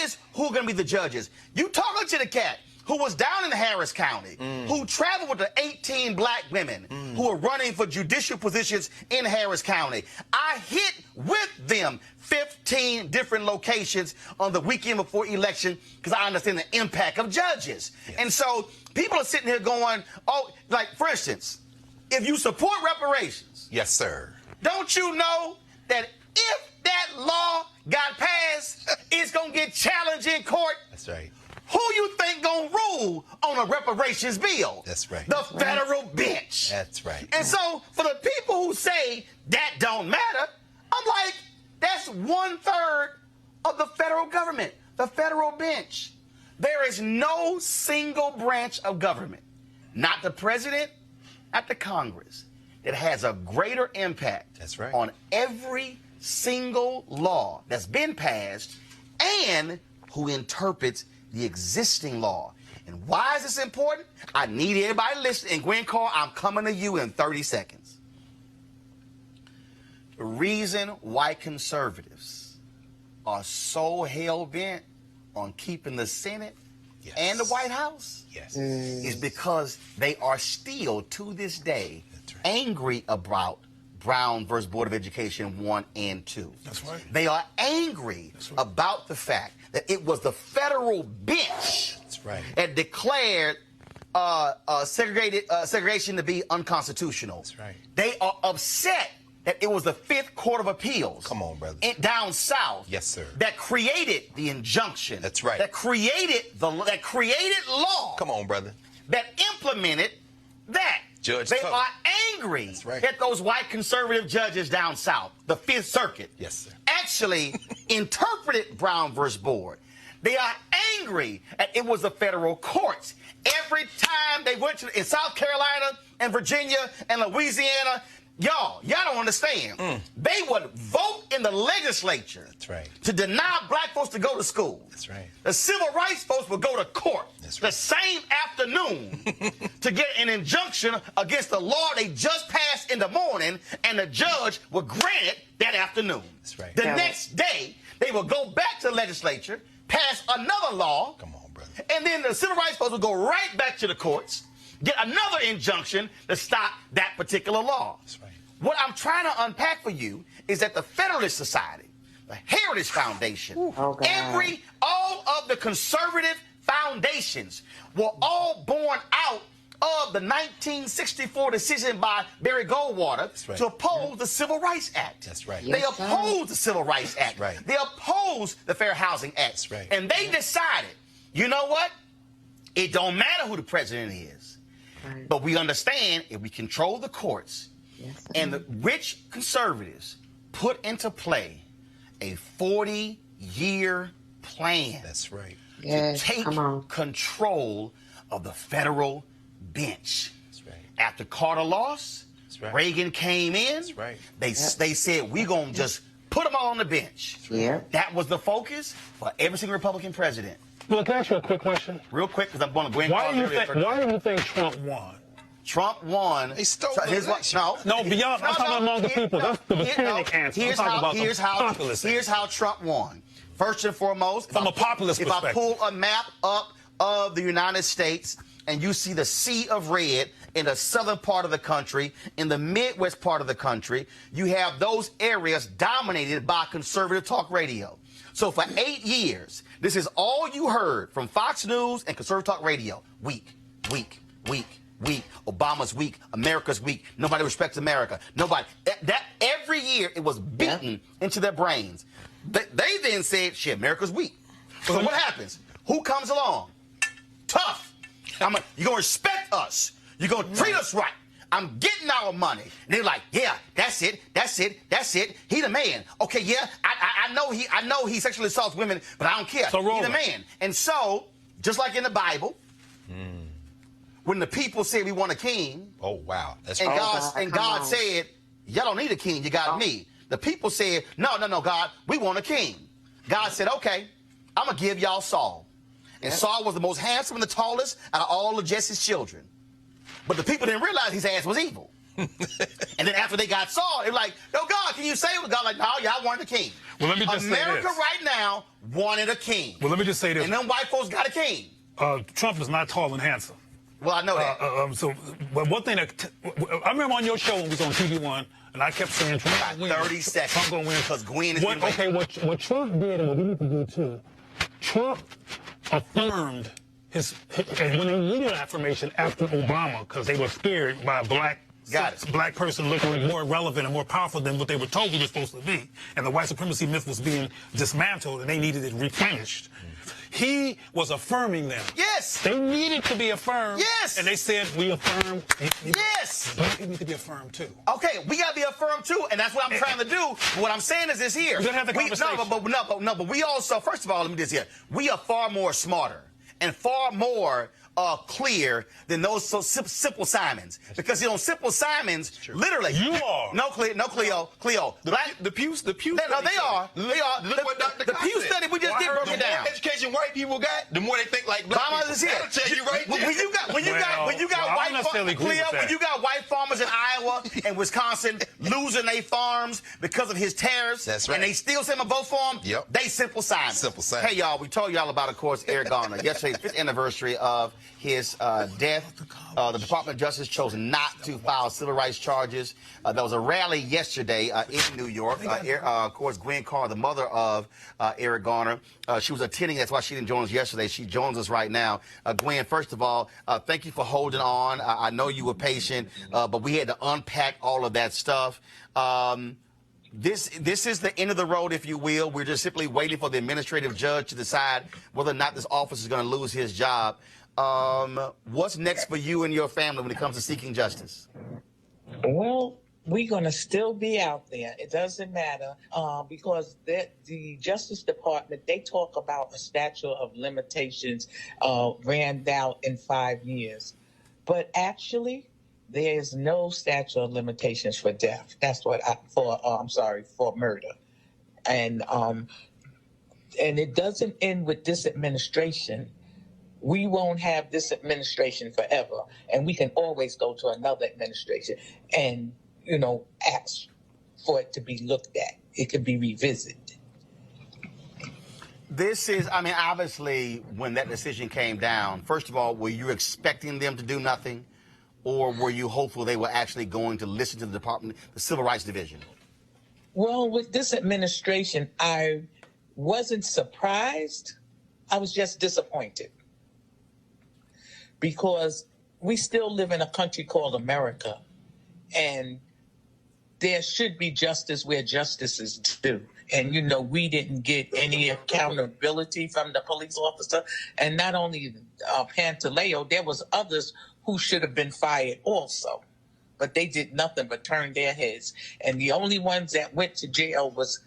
is who's going to be the judges. You talking to the cat who was down in Harris County, who traveled with the 18 black women who are running for judicial positions in Harris County. I hit with them 15 different locations on the weekend before election because I understand the impact of judges. Yes. And so people are sitting here going, oh, like, for instance, if you support reparations. Yes, sir. Don't you know that if that law got passed, it's going to get challenged in court? That's right. Who you think gonna rule on a reparations bill? That's right. The federal bench. That's right. And so for the people who say that don't matter, I'm like, that's 1/3 of the federal government, the federal bench. There is no single branch of government, not the president, not the Congress, that has a greater impact on every single law that's been passed and who interprets the existing law. And why is this important? I need everybody listening. And Gwen Carr, I'm coming to you in 30 seconds. The reason white conservatives are so hell-bent on keeping the Senate and the White House is because they are still, to this day, angry about Brown versus Board of Education 1 and 2. That's right. They are angry about the fact that it was the federal bench that declared segregation to be unconstitutional. That's right. They are upset that it was the Fifth Court of Appeals. Come on, brother. Down south. Yes, sir. That created the injunction. That's right. That created law. Come on, brother. That implemented that. Judge they Tucker. are angry at those white conservative judges down south, the Fifth Circuit. Yes, sir. Actually interpreted Brown versus Board. They are angry at it was the federal courts. Every time they went to in South Carolina and Virginia and Louisiana, y'all don't understand. They would vote in the legislature to deny black folks to go to school. That's right. The civil rights folks would go to court the same afternoon to get an injunction against the law they just passed in the morning, and the judge would grant it that afternoon. That's right. The next day, they would go back to the legislature, pass another law. Come on, brother. And then the civil rights folks would go right back to the courts, get another injunction to stop that particular law. That's right. What I'm trying to unpack for you is that the Federalist Society, the Heritage Foundation, all of the conservative foundations were all born out of the 1964 decision by Barry Goldwater to oppose the Civil Rights Act. That's right. They opposed the Civil Rights Act. They opposed the Fair Housing Act. And they decided, you know what? It don't matter who the president is. But we understand if we control the courts, and the rich conservatives put into play a 40-year plan. That's right. To take control of the federal bench. That's right. After Carter lost, Reagan came in. That's right. They said, we're going to just put them all on the bench. That was the focus for every single Republican president. Well, can I ask you a quick question? Real quick, because I'm going to bring why do you think Trump won? Trump won. He stole the election. No, beyond. I'm talking among the people. That's the mechanic answer. Here's how Trump won. First and foremost, from a populist perspective. If I pull a map up of the United States and you see the sea of red in the southern part of the country, in the Midwest part of the country, you have those areas dominated by conservative talk radio. So for 8 years, this is all you heard from Fox News and conservative talk radio. Weak. Obama's weak. America's weak. Nobody respects America. Nobody. That every year it was beaten into their brains. They then said, shit, America's weak. So what happens? Who comes along? Tough. You're going to respect us. You're going to treat us right. I'm getting our money. And they're like, yeah, that's it. He the man. Okay, yeah, I know he sexually assaults women, but I don't care. So he the man. And so, just like in the Bible, when the people said we want a king, oh wow, that's and God said, y'all don't need a king, you got me. The people said, no, God, we want a king. God said, okay, I'm going to give y'all Saul. And Saul was the most handsome and the tallest out of all of Jesse's children. But the people didn't realize his ass was evil. And then after they got Saul, they were like, no, God, can you save him? God like, no, y'all wanted a king. Well, let me just America say this. right now wanted a king. Well, let me just say this. And them white folks got a king. Trump is not tall and handsome. Well, I know that. But one thing that I remember on your show when we was on TV1, and I kept saying Trump got 30 seconds. Trump gonna win because Gwen is what Trump did and what we need to do too. Trump affirmed and when they needed affirmation after Obama because they were scared by a black person looking more relevant and more powerful than what they were told he was supposed to be, and the white supremacy myth was being dismantled and they needed it replenished. He was affirming them. Yes. They needed to be affirmed. Yes. And they said, we affirm. Yes. Black people need to be affirmed too. Okay, we got to be affirmed too, and that's what I'm trying to do. What I'm saying is this here. We're going to have the conversation. But we also, first of all, let me just here. We are far more smarter and far more clear than those Simple Simons. Because, you know, Simple Simons, literally. You are. No, Cleo. The Pew No, they are. Look what Dr. The Pew study we just did broke it down. The more education white people got, the more they think like black Mama people. is here. That'll tell you right there. When you got white farmers in Iowa and Wisconsin losing their farms because of his tariffs, that's right, and they still send them a vote for him, yep, they Simple Simons. Simple Simons. Hey, y'all, we told y'all about, of course, Eric Garner. Yesterday's 5th anniversary of his death. The Department of Justice chose not to file civil rights charges. There was a rally yesterday in New York. Of course, Gwen Carr, the mother of Eric Garner, she was attending. That's why she didn't join us yesterday. She joins us right now. Gwen, first of all, thank you for holding on. I know you were patient, but we had to unpack all of that stuff. This is the end of the road, if you will. We're just simply waiting for the administrative judge to decide whether or not this officer is going to lose his job. What's next for you and your family when it comes to seeking justice? Well, we're going to still be out there. It doesn't matter because the Justice Department, they talk about a statute of limitations ran out in 5 years. But actually, there is no statute of limitations for death. That's what for murder. And it doesn't end with this administration. We won't have this administration forever, and we can always go to another administration and, you know, ask for it to be looked at. It could be revisited. This is, I mean, obviously, when that decision came down, first of all, were you expecting them to do nothing, or were you hopeful they were actually going to listen to the department, the Civil Rights Division? Well, with this administration, I wasn't surprised. I was just disappointed. Because we still live in a country called America, and there should be justice where justice is due. And, you know, we didn't get any accountability from the police officer. And not only Pantaleo, there was others who should have been fired also. But they did nothing but turn their heads. And the only ones that went to jail was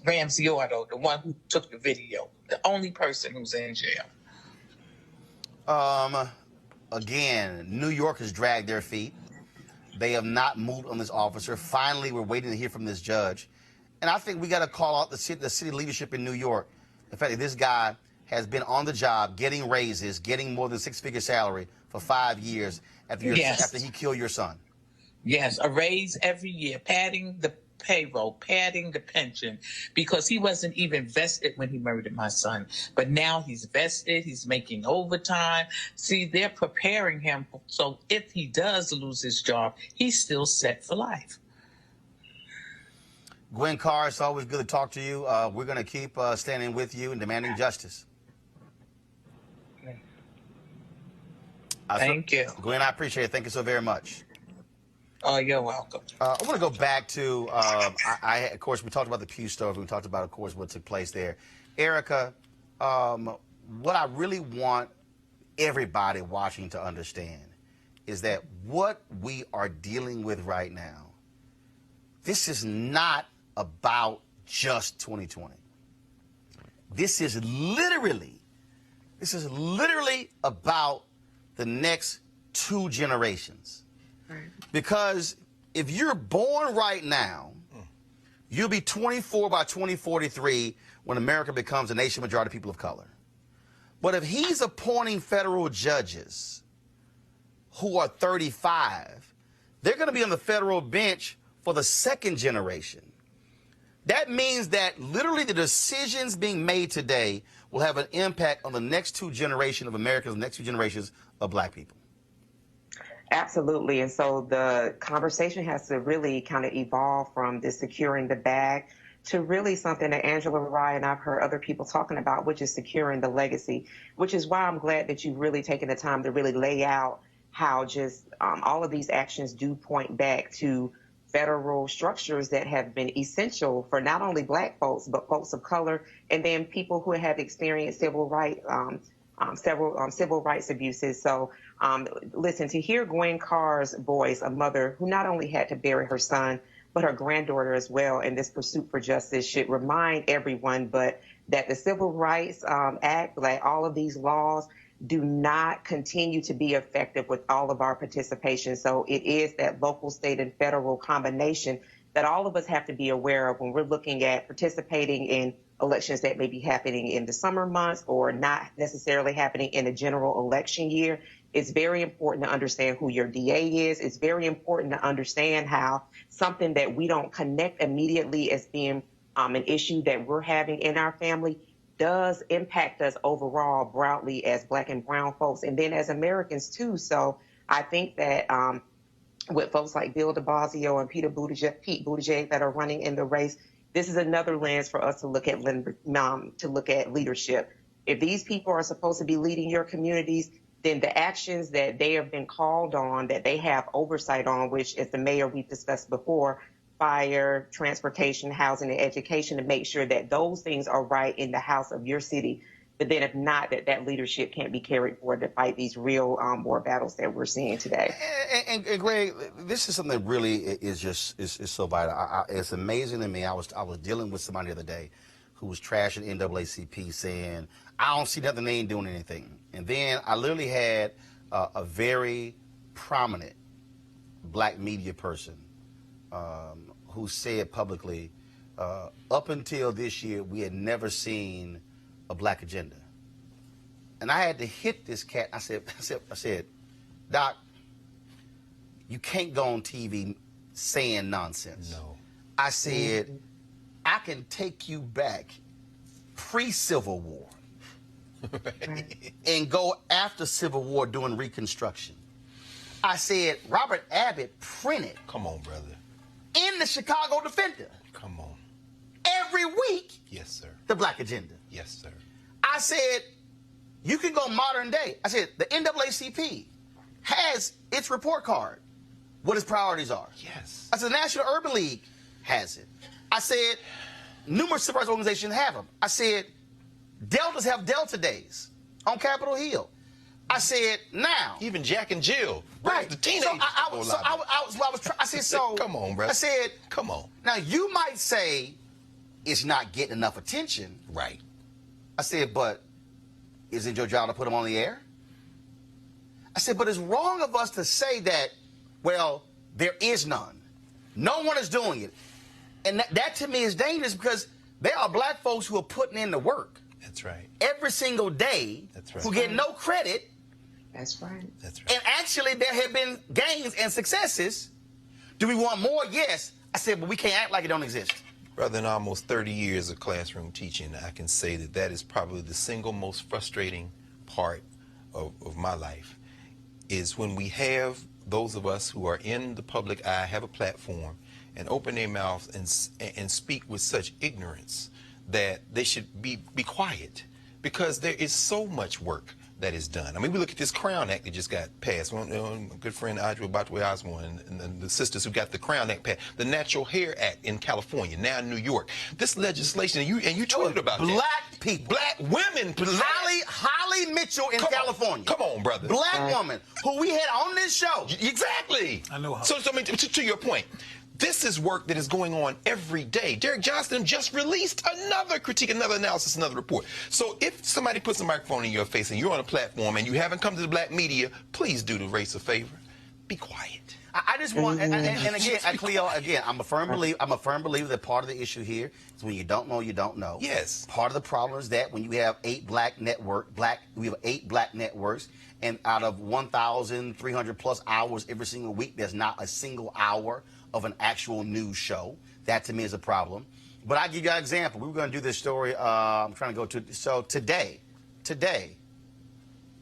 Ramsey Otto, the one who took the video, the only person who's in jail. Again, New York has dragged their feet. They have not moved on this officer. Finally, we're waiting to hear from this judge. And I think we got to call out the city leadership in New York. In fact, this guy has been on the job, getting raises, getting more than 6-figure salary for 5 years after he killed your son. Yes, a raise every year, padding the payroll, padding the pension, because he wasn't even vested when he murdered my son. But now he's vested, he's making overtime. See, they're preparing him so if he does lose his job, he's still set for life. Gwen Carr, it's always good to talk to you. We're going to keep standing with you and demanding justice. Thank you. Gwen, I appreciate it. Thank you so very much. Oh, you're welcome. I want to go back to, of course, we talked about the Pew story. We talked about, of course, what took place there. Erica, what I really want everybody watching to understand is that what we are dealing with right now, this is not about just 2020. This is literally about the next 2 generations. Because if you're born right now, You'll be 24 by 2043 when America becomes a nation majority of people of color. But if he's appointing federal judges who are 35, they're going to be on the federal bench for the second generation. That means that literally the decisions being made today will have an impact on the next two generations of Americans, the next two generations of black people. Absolutely. And so the conversation has to really kind of evolve from this securing the bag to really something that Angela Rye and I've heard other people talking about, which is securing the legacy, which is why I'm glad that you've really taken the time to really lay out how just all of these actions do point back to federal structures that have been essential for not only black folks, but folks of color, and then people who have experienced civil rights abuses. So listen, to hear Gwen Carr's voice, a mother who not only had to bury her son, but her granddaughter as well, in this pursuit for justice should remind everyone but that the Civil Rights Act, like all of these laws, do not continue to be effective with all of our participation. So it is that local, state, and federal combination that all of us have to be aware of when we're looking at participating in elections that may be happening in the summer months or not necessarily happening in a general election year. It's very important to understand who your DA is. It's very important to understand how something that we don't connect immediately as being an issue that we're having in our family does impact us overall broadly as black and brown folks, and then as Americans too. So I think that with folks like Bill de Blasio and Pete Buttigieg that are running in the race, this is another lens for us to look at leadership. If these people are supposed to be leading your communities, then the actions that they have been called on, that they have oversight on, which as the mayor we've discussed before, fire, transportation, housing, and education, to make sure that those things are right in the house of your city. But then if not, that leadership can't be carried forward to fight these real war battles that we're seeing today. And Greg, this is something that really is so vital. It's amazing to me. I was dealing with somebody the other day who was trashing NAACP, saying, I don't see nothing, they ain't doing anything. And then I literally had a very prominent black media person who said publicly, up until this year, we had never seen a black agenda. And I had to hit this cat. I said, Doc, you can't go on TV saying nonsense. No. I said, I can take you back pre-Civil War and go after Civil War doing Reconstruction. I said, Robert Abbott printed. Come on, brother. In the Chicago Defender. Come on. Every week. Yes, sir. The black agenda. Yes, sir. I said, you can go modern day. I said, the NAACP has its report card, what its priorities are. Yes. I said, the National Urban League has it. I said, numerous civil rights organizations have them. I said, Deltas have Delta Days on Capitol Hill. I said, now. Even Jack and Jill. Right. The teenagers. I said, so. Come on, brother. I said, come on. Now, you might say it's not getting enough attention. Right. I said, but is it your job to put them on the air? I said, but it's wrong of us to say that, well, there is none. No one is doing it. And that to me is dangerous because there are black folks who are putting in the work. That's right. Every single day. That's right. Who get no credit. That's right. That's right. And actually, there have been gains and successes. Do we want more? Yes. I said, but we can't act like it don't exist. Brother, in almost 30 years of classroom teaching, I can say that is probably the single most frustrating part of my life, is when we have those of us who are in the public eye, have a platform, and open their mouths and speak with such ignorance that they should be quiet, because there is so much work that is done. I mean, we look at this Crown Act that just got passed. My good friend Audrey Batwe Osborne and the sisters who got the Crown Act passed. The Natural Hair Act in California, now in New York. This legislation, and you tweeted about black that. People. Black women. Holly Mitchell in California. Come on, brother. Black woman who we had on this show. Exactly. I know how. So I mean, to your point, this is work that is going on every day. Derek Johnston just released another critique, another analysis, another report. So if somebody puts a microphone in your face and you're on a platform and you haven't come to the black media, please do the race a favor. Be quiet. I just want, and again, Cleo, again, I'm a firm believer that part of the issue here is when you don't know, you don't know. Yes. Part of the problem is that when you have we have 8 black networks, and out of 1,300 plus hours every single week, there's not a single hour of an actual news show. That to me is a problem. But I'll give you an example. We were going to do this story. I'm trying to go to. So today,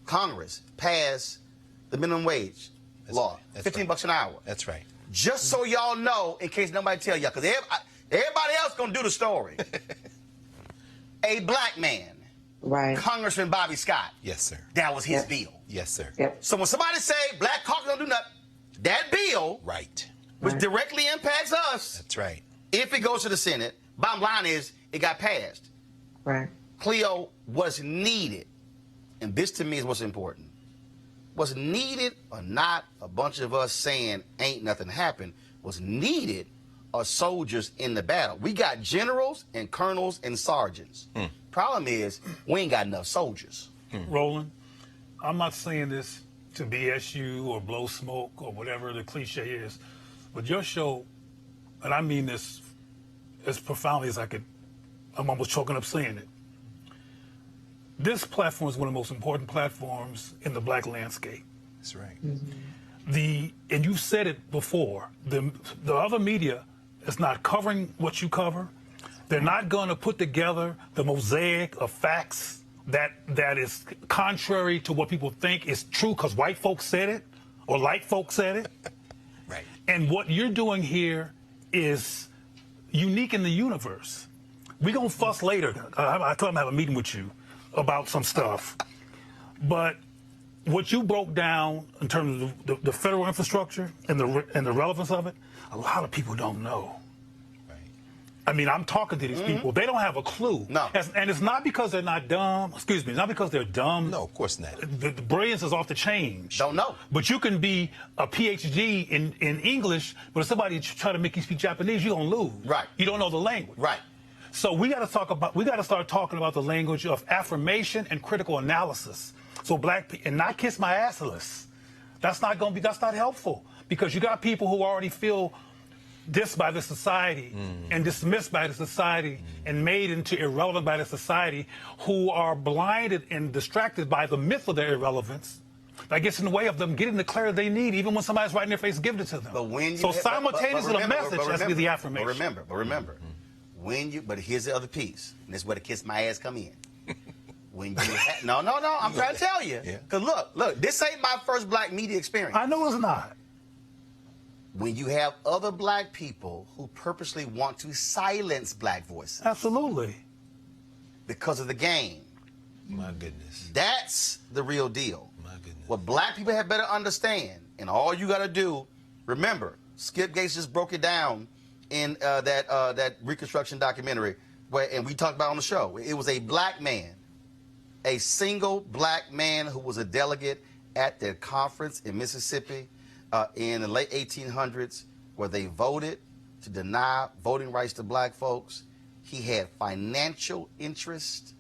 Congress passed the minimum wage law, $15 an hour. That's right. Just so y'all know, in case nobody tell y'all, because everybody else going to do the story. A black man, right? Congressman Bobby Scott. Yes, sir. That was his bill. Yes, sir. Yep. So when somebody say black caucus don't do nothing, that bill, right, which directly impacts us. That's right. If it goes to the Senate, bottom line is it got passed. Right. Cleo, was needed, and this to me is what's important. Was needed or not a bunch of us saying ain't nothing happened. Was needed are soldiers in the battle. We got generals and colonels and sergeants. Problem is we ain't got enough soldiers. Roland, I'm not saying this to BS you or blow smoke or whatever the cliche is, but your show, and I mean this as profoundly as I could, I'm almost choking up saying it. This platform is one of the most important platforms in the black landscape. That's right. And you've said it before, the other media is not covering what you cover. They're not going to put together the mosaic of facts that is contrary to what people think is true because white folks said it or light folks said it. Right. And what you're doing here is unique in the universe. We're going to fuss later. I told him to have a meeting with you about some stuff. But what you broke down in terms of the federal infrastructure and the relevance of it, a lot of people don't know. Right. I mean, I'm talking to these people. They don't have a clue. No. And it's not because they're not dumb. Excuse me. It's not because they're dumb. No, of course not. The brilliance is off the chain. Don't know. But you can be a PhD in English, but if somebody try to make you speak Japanese, you're going to lose. Right. You don't know the language. Right. So we got to start talking about the language of affirmation and critical analysis. So black people, and not kiss my assless. That's not helpful because you got people who already feel dissed by the society and dismissed by the society and made into irrelevant by the society, who are blinded and distracted by the myth of their irrelevance that gets in the way of them getting the clarity they need, even when somebody's right in their face, giving it to them. But when you so simultaneous with a message has to be the affirmation. But remember, but here's the other piece, and this is where the kiss my ass come in. When you no, I'm trying to tell you. Because look, this ain't my first black media experience. I know it's not. When you have other black people who purposely want to silence black voices. Absolutely. Because of the game. My goodness. That's the real deal. My goodness. What black people have better understand, and all you got to do, remember, Skip Gates just broke it down in that Reconstruction documentary, and we talked about it on the show. It was a black man, a single black man who was a delegate at their conference in Mississippi in the late 1800s, where they voted to deny voting rights to black folks. He had financial interest.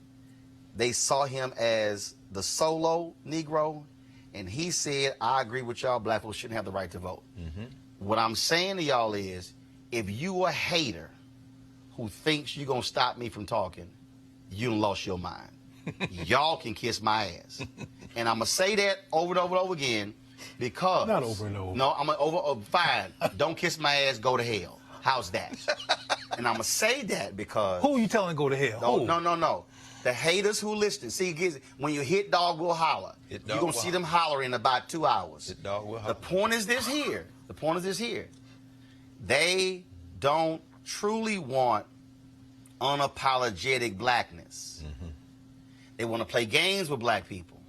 They saw him as the solo Negro, and he said, I agree with y'all, black folks shouldn't have the right to vote. What I'm saying to y'all is, if you a hater who thinks you're going to stop me from talking, you done lost your mind. Y'all can kiss my ass. And I'm going to say that over and over and over again because... Not over and over. No, I'm going to fine. Don't kiss my ass, go to hell. How's that? And I'm going to say that because... Who are you telling to go to hell? No. The haters who listen. See, when you hit dog will holler. You're going to see them holler in about 2 hours. Hit dog will holler. The point is this here. They don't truly want unapologetic blackness. They want to play games with black people.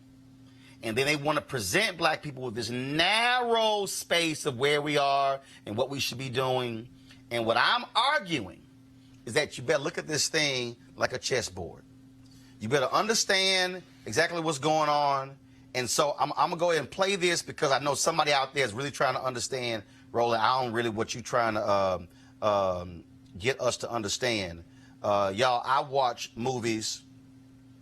And then they want to present black people with this narrow space of where we are and what we should be doing. And what I'm arguing is that you better look at this thing like a chessboard. You better understand exactly what's going on. And so I'm going to go ahead and play this because I know somebody out there is really trying to understand, Roland, I don't really what you're trying to get us to understand. Y'all, I watch movies,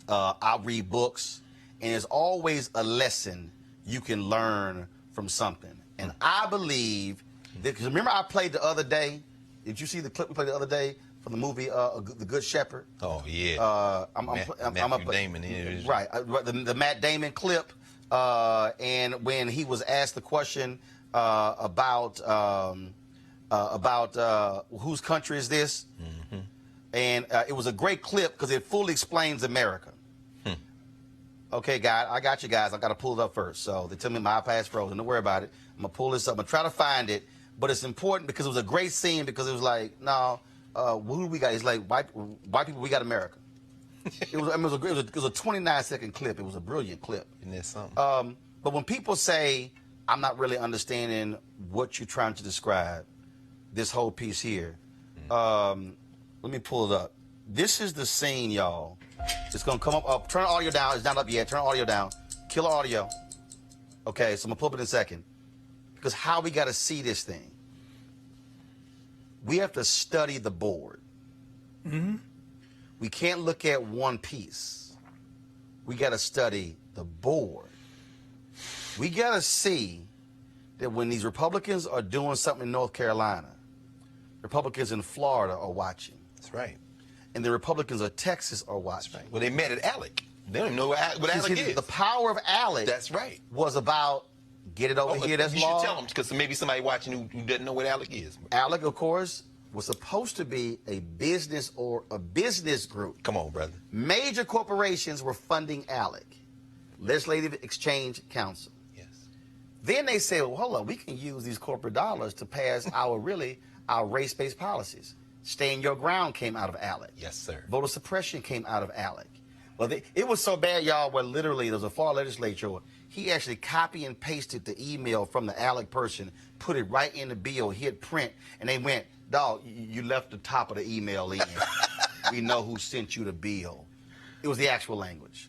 I read books, and there's always a lesson you can learn from something. And I believe that, because remember I played the other day, did you see the clip we played the other day from the movie The Good Shepherd? Oh, yeah. Matthew Damon is. Right, the Matt Damon clip, and when he was asked the question about whose country is this? Mm-hmm. And it was a great clip because it fully explains America. Okay, guys, I got you guys. I got to pull it up first. So they tell me my iPad's frozen. Don't worry about it. I'm going to pull this up. I'm going to try to find it. But it's important because it was a great scene because it was like, no, who do we got? It's like white people, we got America. It was a 29-second clip. It was a brilliant clip. Isn't that something? But when people say, I'm not really understanding what you're trying to describe, this whole piece here, let me pull it up. This is the scene, y'all. It's going to come up. Turn the audio down. It's not up yet. Turn the audio down. Kill the audio. Okay, so I'm going to pull it in a second. Because how we got to see this thing. We have to study the board. Mm-hmm. We can't look at one piece. We got to study the board. We got to see that when these Republicans are doing something in North Carolina, Republicans in Florida are watching. That's right. And the Republicans of Texas are watching. That's right. Well, they met at ALEC. They don't even know what ALEC is. The power of ALEC. That's right. Was about get it over here. That's you law. should tell them because maybe somebody watching who doesn't know what ALEC is. ALEC, of course, was supposed to be a business or a business group. Come on, brother. Major corporations were funding ALEC, Legislative Exchange Council. Yes. Then they said, well, hold on, we can use these corporate dollars to pass our race-based policies. Stand Your Ground came out of ALEC. Yes, sir. Voter suppression came out of ALEC. Well, it was so bad, y'all, where literally there was a Florida legislature. He actually copy and pasted the email from the ALEC person, put it right in the bill, hit print, and they went, dog, you left the top of the email in. We know who sent you the bill. It was the actual language.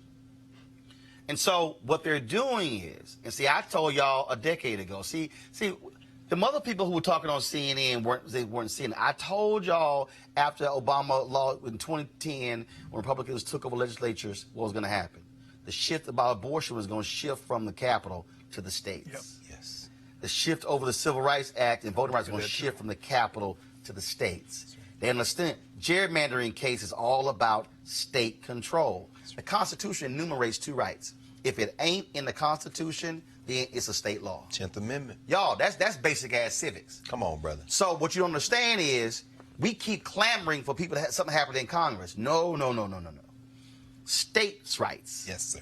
And so what they're doing is, and see, I told y'all a decade ago, see, the other people who were talking on CNN weren't seeing it. I told y'all after Obama law in 2010, when Republicans took over legislatures, what was going to happen. The shift about abortion was going to shift from the Capitol to the states. Yep. Yes. The shift over the Civil Rights Act and voting rights was going to shift from the Capitol to the states. They understand gerrymandering case is all about state control. The Constitution enumerates two rights. If it ain't in the Constitution, then it's a state law. 10th Amendment. Y'all, that's basic ass civics. Come on, brother. So what you don't understand is we keep clamoring for people to have something happen in Congress. No. States' rights. Yes, sir.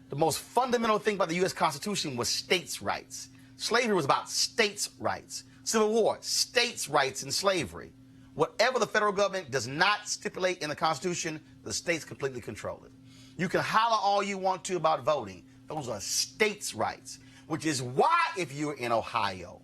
The most fundamental thing about the U.S. Constitution was states' rights. Slavery was about states' rights. Civil War, states' rights in slavery. Whatever the federal government does not stipulate in the Constitution, the states completely control it. You can holler all you want to about voting. Those are states' rights, which is why if you're in Ohio,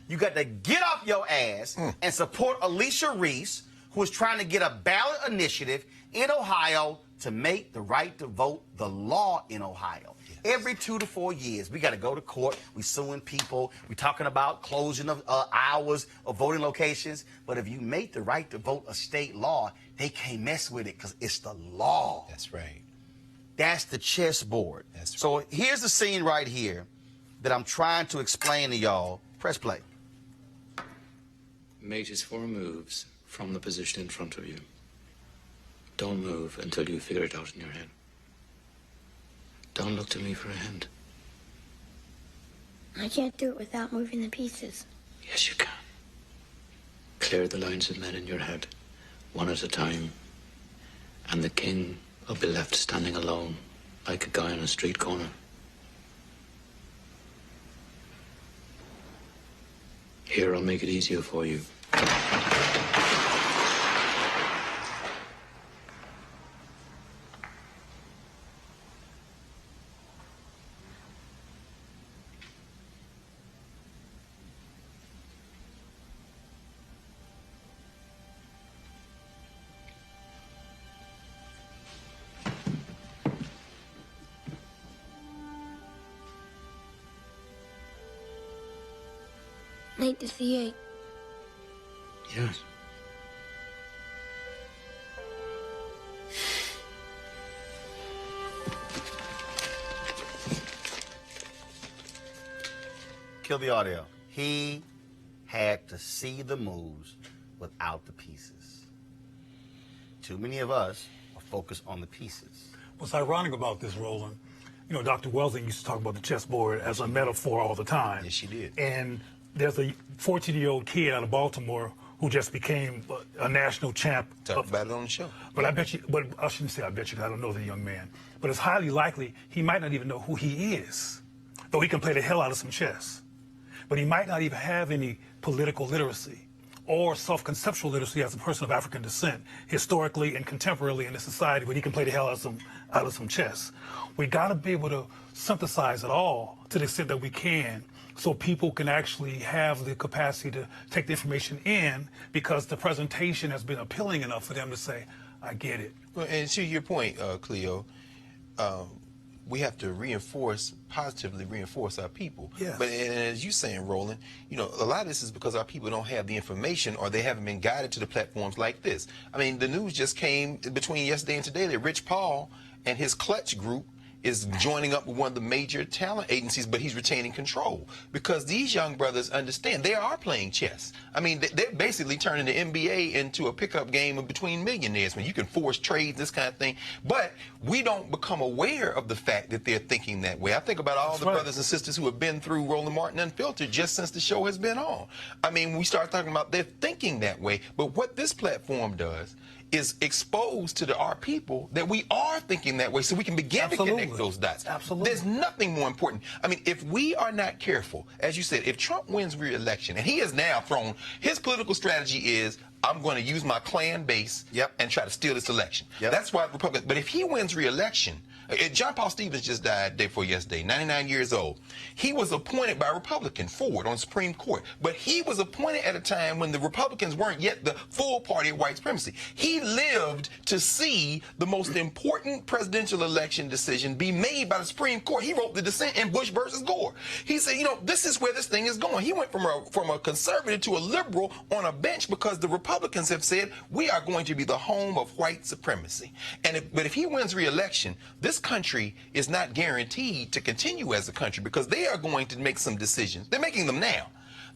you got to get off your ass and support Alicia Reese, who is trying to get a ballot initiative in Ohio to make the right to vote the law in Ohio. Yes. Every 2 to 4 years, we got to go to court. We suing people. We talking about closing of hours of voting locations. But if you make the right to vote a state law, they can't mess with it because it's the law. That's right. That's the chessboard. That's right. So here's the scene right here that I'm trying to explain to y'all. Press play. Mate is 4 moves from the position in front of you. Don't move until you figure it out in your head. Don't look to me for a hint. I can't do it without moving the pieces. Yes, you can. Clear the lines of men in your head, one at a time, and the king will be left standing alone, like a guy on a street corner. Here, I'll make it easier for you. Knight to C8. Yes. Kill the audio. He had to see the moves without the pieces. Too many of us are focused on the pieces. What's ironic about this, Roland, you know, Dr. Welsing used to talk about the chessboard as a metaphor all the time. Yes, she did. And there's a 14-year-old kid out of Baltimore who just became a national champ. Talk about it on the show. But I bet you, but I shouldn't say I bet you, because I don't know the young man. But it's highly likely he might not even know who he is, though he can play the hell out of some chess. But he might not even have any political literacy or self-conceptual literacy as a person of African descent, historically and contemporarily in the society, but he can play the hell out of some chess. We got to be able to synthesize it all to the extent that we can, so people can actually have the capacity to take the information in, because the presentation has been appealing enough for them to say, I get it. Well, and to your point, Cleo, we have to positively reinforce our people. Yes. But and as you're saying, Roland, you know, a lot of this is because our people don't have the information, or they haven't been guided to the platforms like this. I mean, the news just came between yesterday and today that Rich Paul and his Clutch group is joining up with one of the major talent agencies, but he's retaining control, because these young brothers understand they are playing chess. I mean, they're basically turning the NBA into a pickup game between millionaires, when you can force trades, this kind of thing. But we don't become aware of the fact that they're thinking that way. I think about all the brothers and sisters who have been through Roland Martin Unfiltered just since the show has been on. I mean, we start talking about they're thinking that way, but what this platform does is exposed to our people that we are thinking that way, so we can begin to connect those dots. Absolutely. There's nothing more important. I mean, if we are not careful, as you said, if Trump wins re-election, and he has now thrown, his political strategy is, I'm going to use my clan base and try to steal this election. That's why Republicans, but if he wins re-election, John Paul Stevens just died day before yesterday, 99 years old. He was appointed by Republican Ford on the Supreme Court, but he was appointed at a time when the Republicans weren't yet the full party of white supremacy. He lived to see the most important presidential election decision be made by the Supreme Court. He wrote the dissent in Bush versus Gore. He said, you know, this is where this thing is going. He went from a conservative to a liberal on a bench because the Republicans have said, we are going to be the home of white supremacy. But if he wins re-election, this country is not guaranteed to continue as a country, because they are going to make some decisions. They're making them now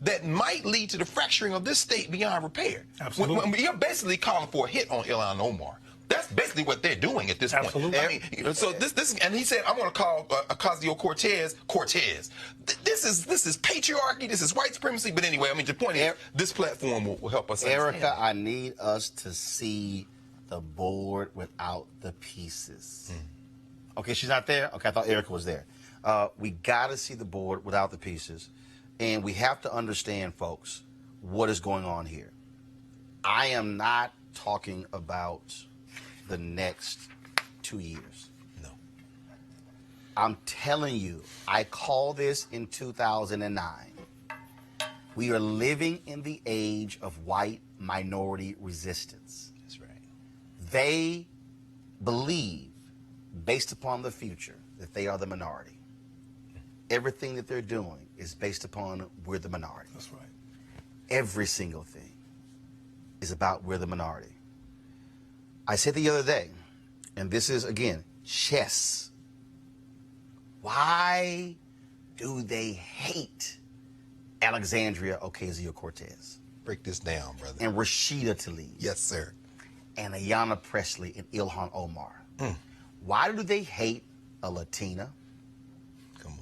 that might lead to the fracturing of this state beyond repair. Absolutely. You're basically calling for a hit on Ilhan Omar. That's basically what they're doing at this point. Absolutely. I mean, so this, and he said, I'm going to call Ocasio-Cortez. This is patriarchy. This is white supremacy. But anyway, I mean, the point is, this platform will help us. Erica, I need us to see the board without the pieces. Okay, she's not there? Okay, I thought Erica was there. We got to see the board without the pieces. And we have to understand, folks, what is going on here. I am not talking about the next 2 years. No. I'm telling you, I called this in 2009. We are living in the age of white minority resistance. That's right. They believe, based upon the future, that they are the minority. Everything that they're doing is based upon we're the minority. That's right. Every single thing is about we're the minority. I said the other day, and this is, again, chess. Why do they hate Alexandria Ocasio-Cortez? Break this down, brother. And Rashida Tlaib. Yes, sir. And Ayanna Pressley and Ilhan Omar. Why do they hate a Latina? Come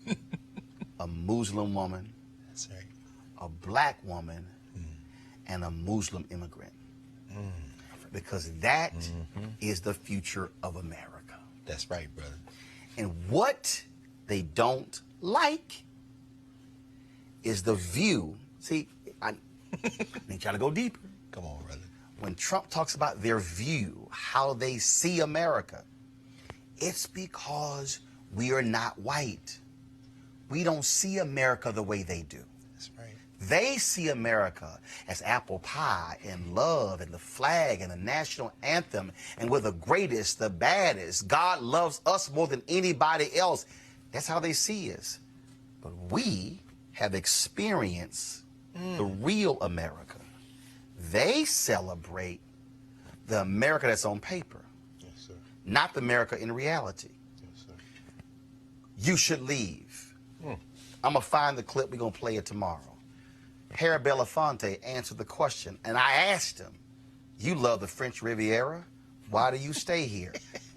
on. A Muslim woman? That's right. A black woman? And a Muslim immigrant? Because that is the future of America. That's right, brother. And what they don't like is the view. See, I need y'all to go deeper. Come on, brother. When Trump talks about their view, how they see America, it's because we are not white. We don't see America the way they do. That's right. They see America as apple pie and love and the flag and the national anthem, and we're the greatest, the baddest. God loves us more than anybody else. That's how they see us. But we have experienced the real America. They celebrate the America that's on paper, yes, sir. not the America in reality. Yes, sir. You should leave. I'm going to find the clip. We're going to play it tomorrow. Harry Belafonte answered the question, and I asked him, you love the French Riviera. Why do you stay here?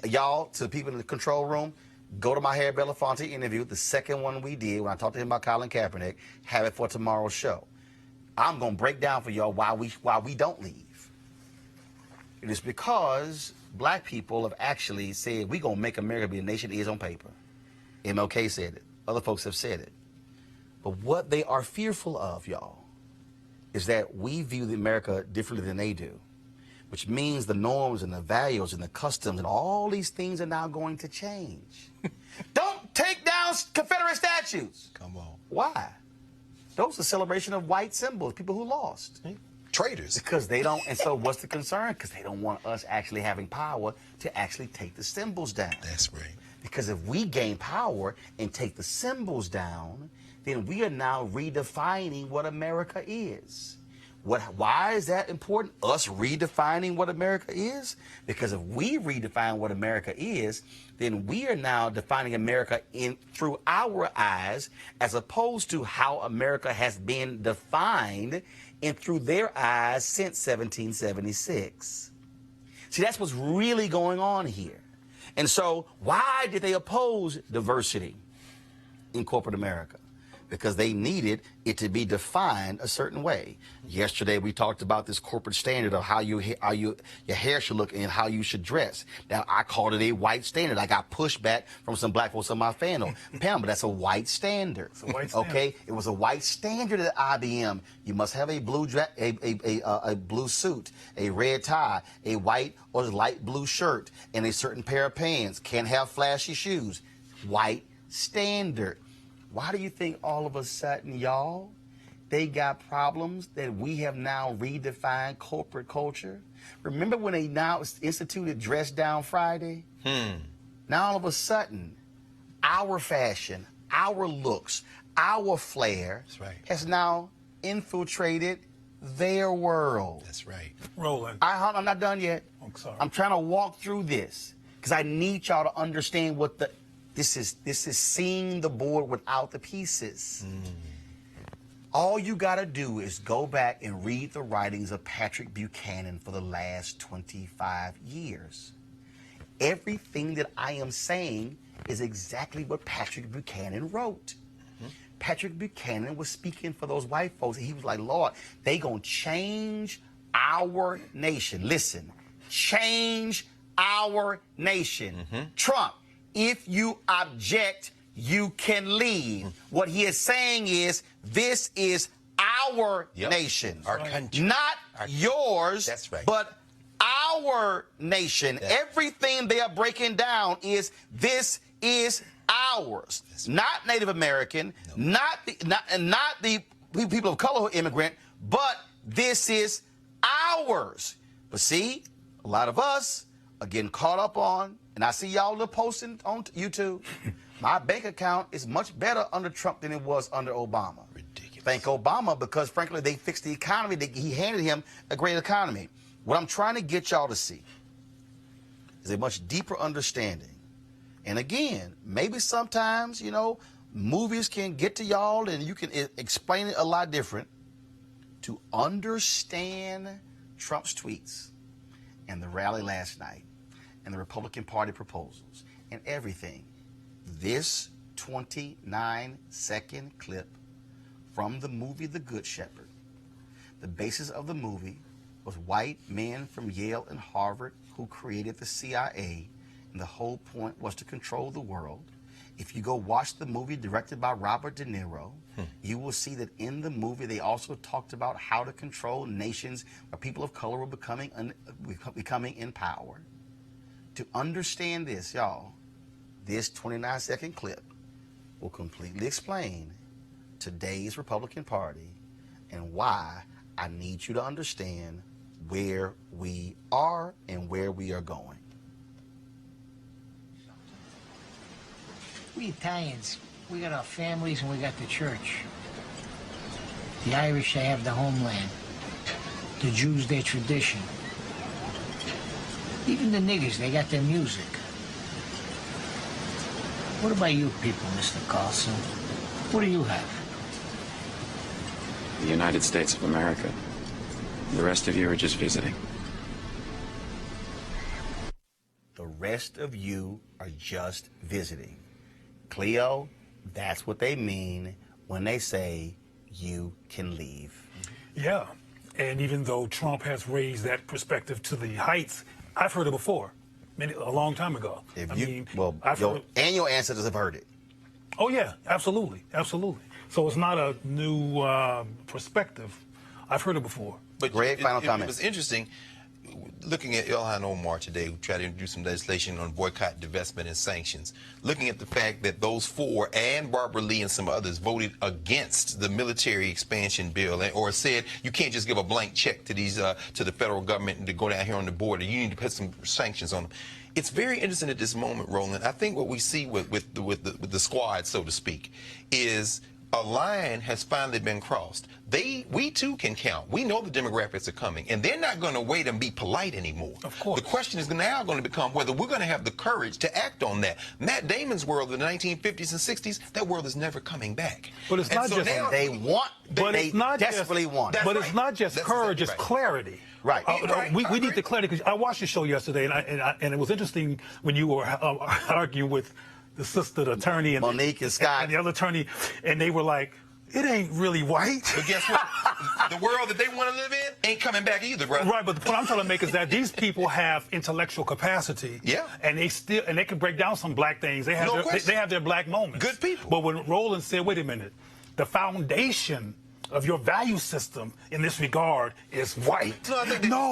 Y'all, to the people in the control room, go to my Harry Belafonte interview, the second one we did when I talked to him about Colin Kaepernick, have it for tomorrow's show. I'm going to break down for y'all why we don't leave. It is because black people have actually said, we're going to make America be a nation it is on paper. MLK said it. Other folks have said it. But what they are fearful of, y'all, is that we view the America differently than they do, which means the norms and the values and the customs and all these things are now going to change. Don't take down Confederate statues. Come on. Why? Those are a celebration of white symbols, people who lost. Traitors. Because they don't, and so what's the concern? Because they don't want us actually having power to actually take the symbols down. That's right. Because if we gain power and take the symbols down, then we are now redefining what America is. Why is that important? Us redefining what America is? Because if we redefine what America is, then we are now defining America through our eyes, as opposed to how America has been defined and through their eyes since 1776. See, that's what's really going on here. And so why did they oppose diversity in corporate America? Because they needed it to be defined a certain way. Yesterday, we talked about this corporate standard of how your hair should look and how you should dress. Now, I called it a white standard. I got pushback from some black folks on my panel. But that's a white standard. It's a white standard. Okay? It was a white standard at IBM. You must have a blue a blue suit, a red tie, a white or light blue shirt, and a certain pair of pants. Can't have flashy shoes. White standard. Why do you think all of a sudden, y'all, they got problems that we have now redefined corporate culture? Remember when they now instituted Dress Down Friday? Now all of a sudden, our fashion, our looks, our flair has now infiltrated their world. That's right. Roland. I'm not done yet. I'm sorry. I'm trying to walk through this because I need y'all to understand what this is seeing the board without the pieces. All you got to do is go back and read the writings of Patrick Buchanan for the last 25 years. Everything that I am saying is exactly what Patrick Buchanan wrote. Patrick Buchanan was speaking for those white folks, and he was like, Lord, they gonna change our nation. Listen, change our nation. Trump, if you object, you can leave. What he is saying is, this is our nation. Our country. Not yours, That's right. but our nation. Everything they are breaking down is, this is ours. Not Native American, not the people of color who are immigrant, but this is ours. But see, a lot of us are getting caught up on, and I see y'all posting on YouTube, my bank account is much better under Trump than it was under Obama. Ridiculous. Thank Obama, because frankly, they fixed the economy. He handed him a great economy. What I'm trying to get y'all to see is a much deeper understanding. And again, maybe sometimes, you know, movies can get to y'all and you can explain it a lot different. To understand Trump's tweets and the rally last night and the Republican Party proposals and everything, this 29-second clip from the movie The Good Shepherd, the basis of the movie was white men from Yale and Harvard who created the CIA, and the whole point was to control the world. If you go watch the movie directed by Robert De Niro, you will see that in the movie they also talked about how to control nations where people of color were becoming in power. To understand this, y'all, this 29-second clip will completely explain today's Republican Party and why I need you to understand where we are and where we are going. We Italians, we got our families and we got the church. The Irish, they have the homeland. The Jews, their tradition. Even the niggers, they got their music. What about you people, Mr. Carlson? What do you have? The United States of America. The rest of you are just visiting. The rest of you are just visiting. Cleo, that's what they mean when they say you can leave. Yeah, and even though Trump has raised that perspective to the heights, I've heard it before, a long time ago. And your ancestors have heard it. Oh yeah, absolutely, absolutely. So it's not a new perspective. I've heard it before. But Greg, final comment. It was interesting looking at Ilhan Omar today, who tried to introduce some legislation on boycott, divestment, and sanctions. Looking at the fact that those four and Barbara Lee and some others voted against the military expansion bill, or said you can't just give a blank check to these to the federal government and to go down here on the border. You need to put some sanctions on them. It's very interesting at this moment, Roland. I think what we see with the squad, so to speak, is a line has finally been crossed. We too can count. We know the demographics are coming, and they're not going to wait and be polite anymore. Of course. The question is now going to become whether we're going to have the courage to act on that. Matt Damon's world in the 1950s and 60s, that world is never coming back. But it's not just they want. They desperately want. But it's not just courage; it's clarity. Right. We need the clarity, because I watched your show yesterday, and it was interesting when you were arguing with the sister, the attorney, and Monique and Scott, and the other attorney, and they were like, it ain't really white. But guess what? The world that they want to live in ain't coming back either, brother. Right, but the point I'm trying to make is that these people have intellectual capacity. Yeah. And they can break down some black things. They have their black moments. Good people. But when Roland said, wait a minute, the foundation of your value system in this regard is white. No,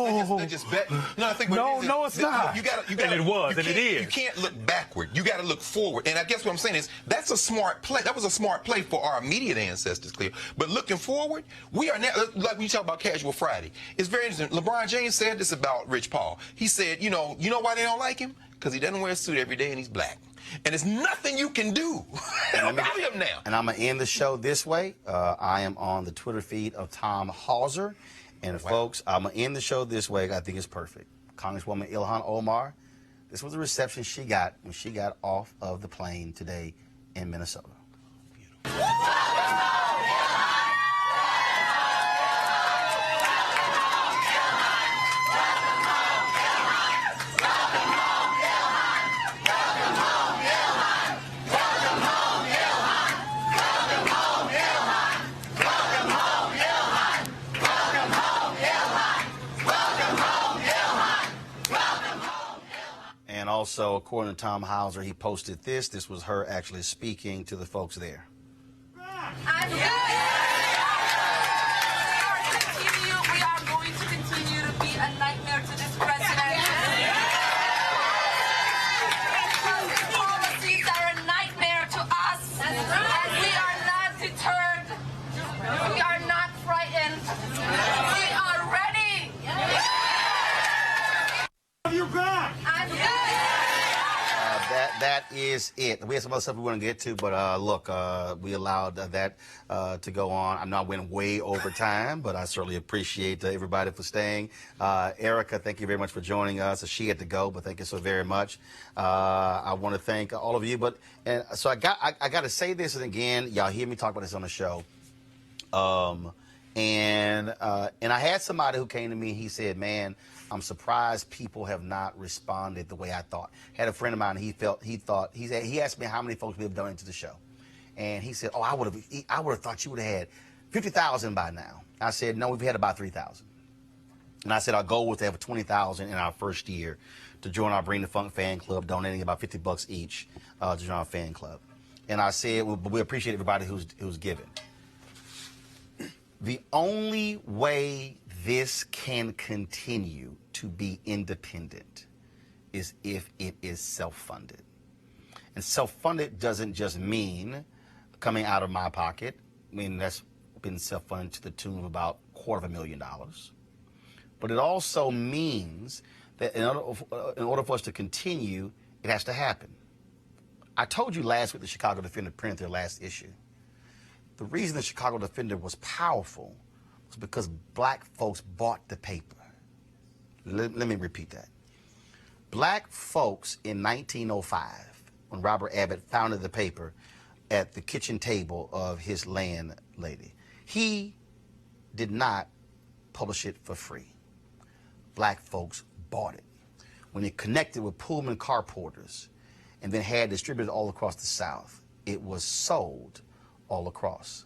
I think they're just betting. No, I think no, it's not. You gotta, and it was, and it is. You can't look backward. You got to look forward. And I guess what I'm saying is that's a smart play. That was a smart play for our immediate ancestors, Cleo. But looking forward, we are now, like when you talk about Casual Friday, it's very interesting. LeBron James said this about Rich Paul. He said, you know why they don't like him? Because he doesn't wear a suit every day and he's black. And there's nothing you can do about him now. And I'm going to end the show this way. I am on the Twitter feed of Tom Hauser. And folks, I'm going to end the show this way. I think it's perfect. Congresswoman Ilhan Omar, this was the reception she got when she got off of the plane today in Minnesota. And also, according to Tom Hauser, he posted this. This was her actually speaking to the folks there. We are going to continue to be a nightmare to this president. His policies are a nightmare to us. And we are not deterred. We are not frightened. We are ready. You back? That is it. We have some other stuff we want to get to, but look, we allowed that to go on. I know I went way over time, but I certainly appreciate everybody for staying. Erica, thank you very much for joining us. She had to go, but thank you so very much. I want to thank all of you. So I got to say this, and again, y'all hear me talk about this on the show. And I had somebody who came to me. He said, "Man, I'm surprised people have not responded the way I thought." Had a friend of mine. He asked me how many folks we have donated to the show, and he said, "Oh, I would have thought you would have had 50,000 by now." I said, "No, we've had about 3,000." And I said our goal was to have 20,000 in our first year to join our Bring the Funk fan club, donating about $50 each to join our fan club. And I said, we appreciate everybody who's given. The only way this can continue to be independent is if it is self-funded. And self-funded doesn't just mean coming out of my pocket. I mean, that's been self-funded to the tune of about $250,000. But it also means that in order for us to continue, it has to happen. I told you last week the Chicago Defender printed their last issue. The reason the Chicago Defender was powerful was because black folks bought the paper. Let me repeat that. Black folks in 1905, when Robert Abbott founded the paper, at the kitchen table of his landlady. He did not publish it for free. Black folks bought it. When it connected with Pullman car porters and then had distributed all across the South, it was sold all across.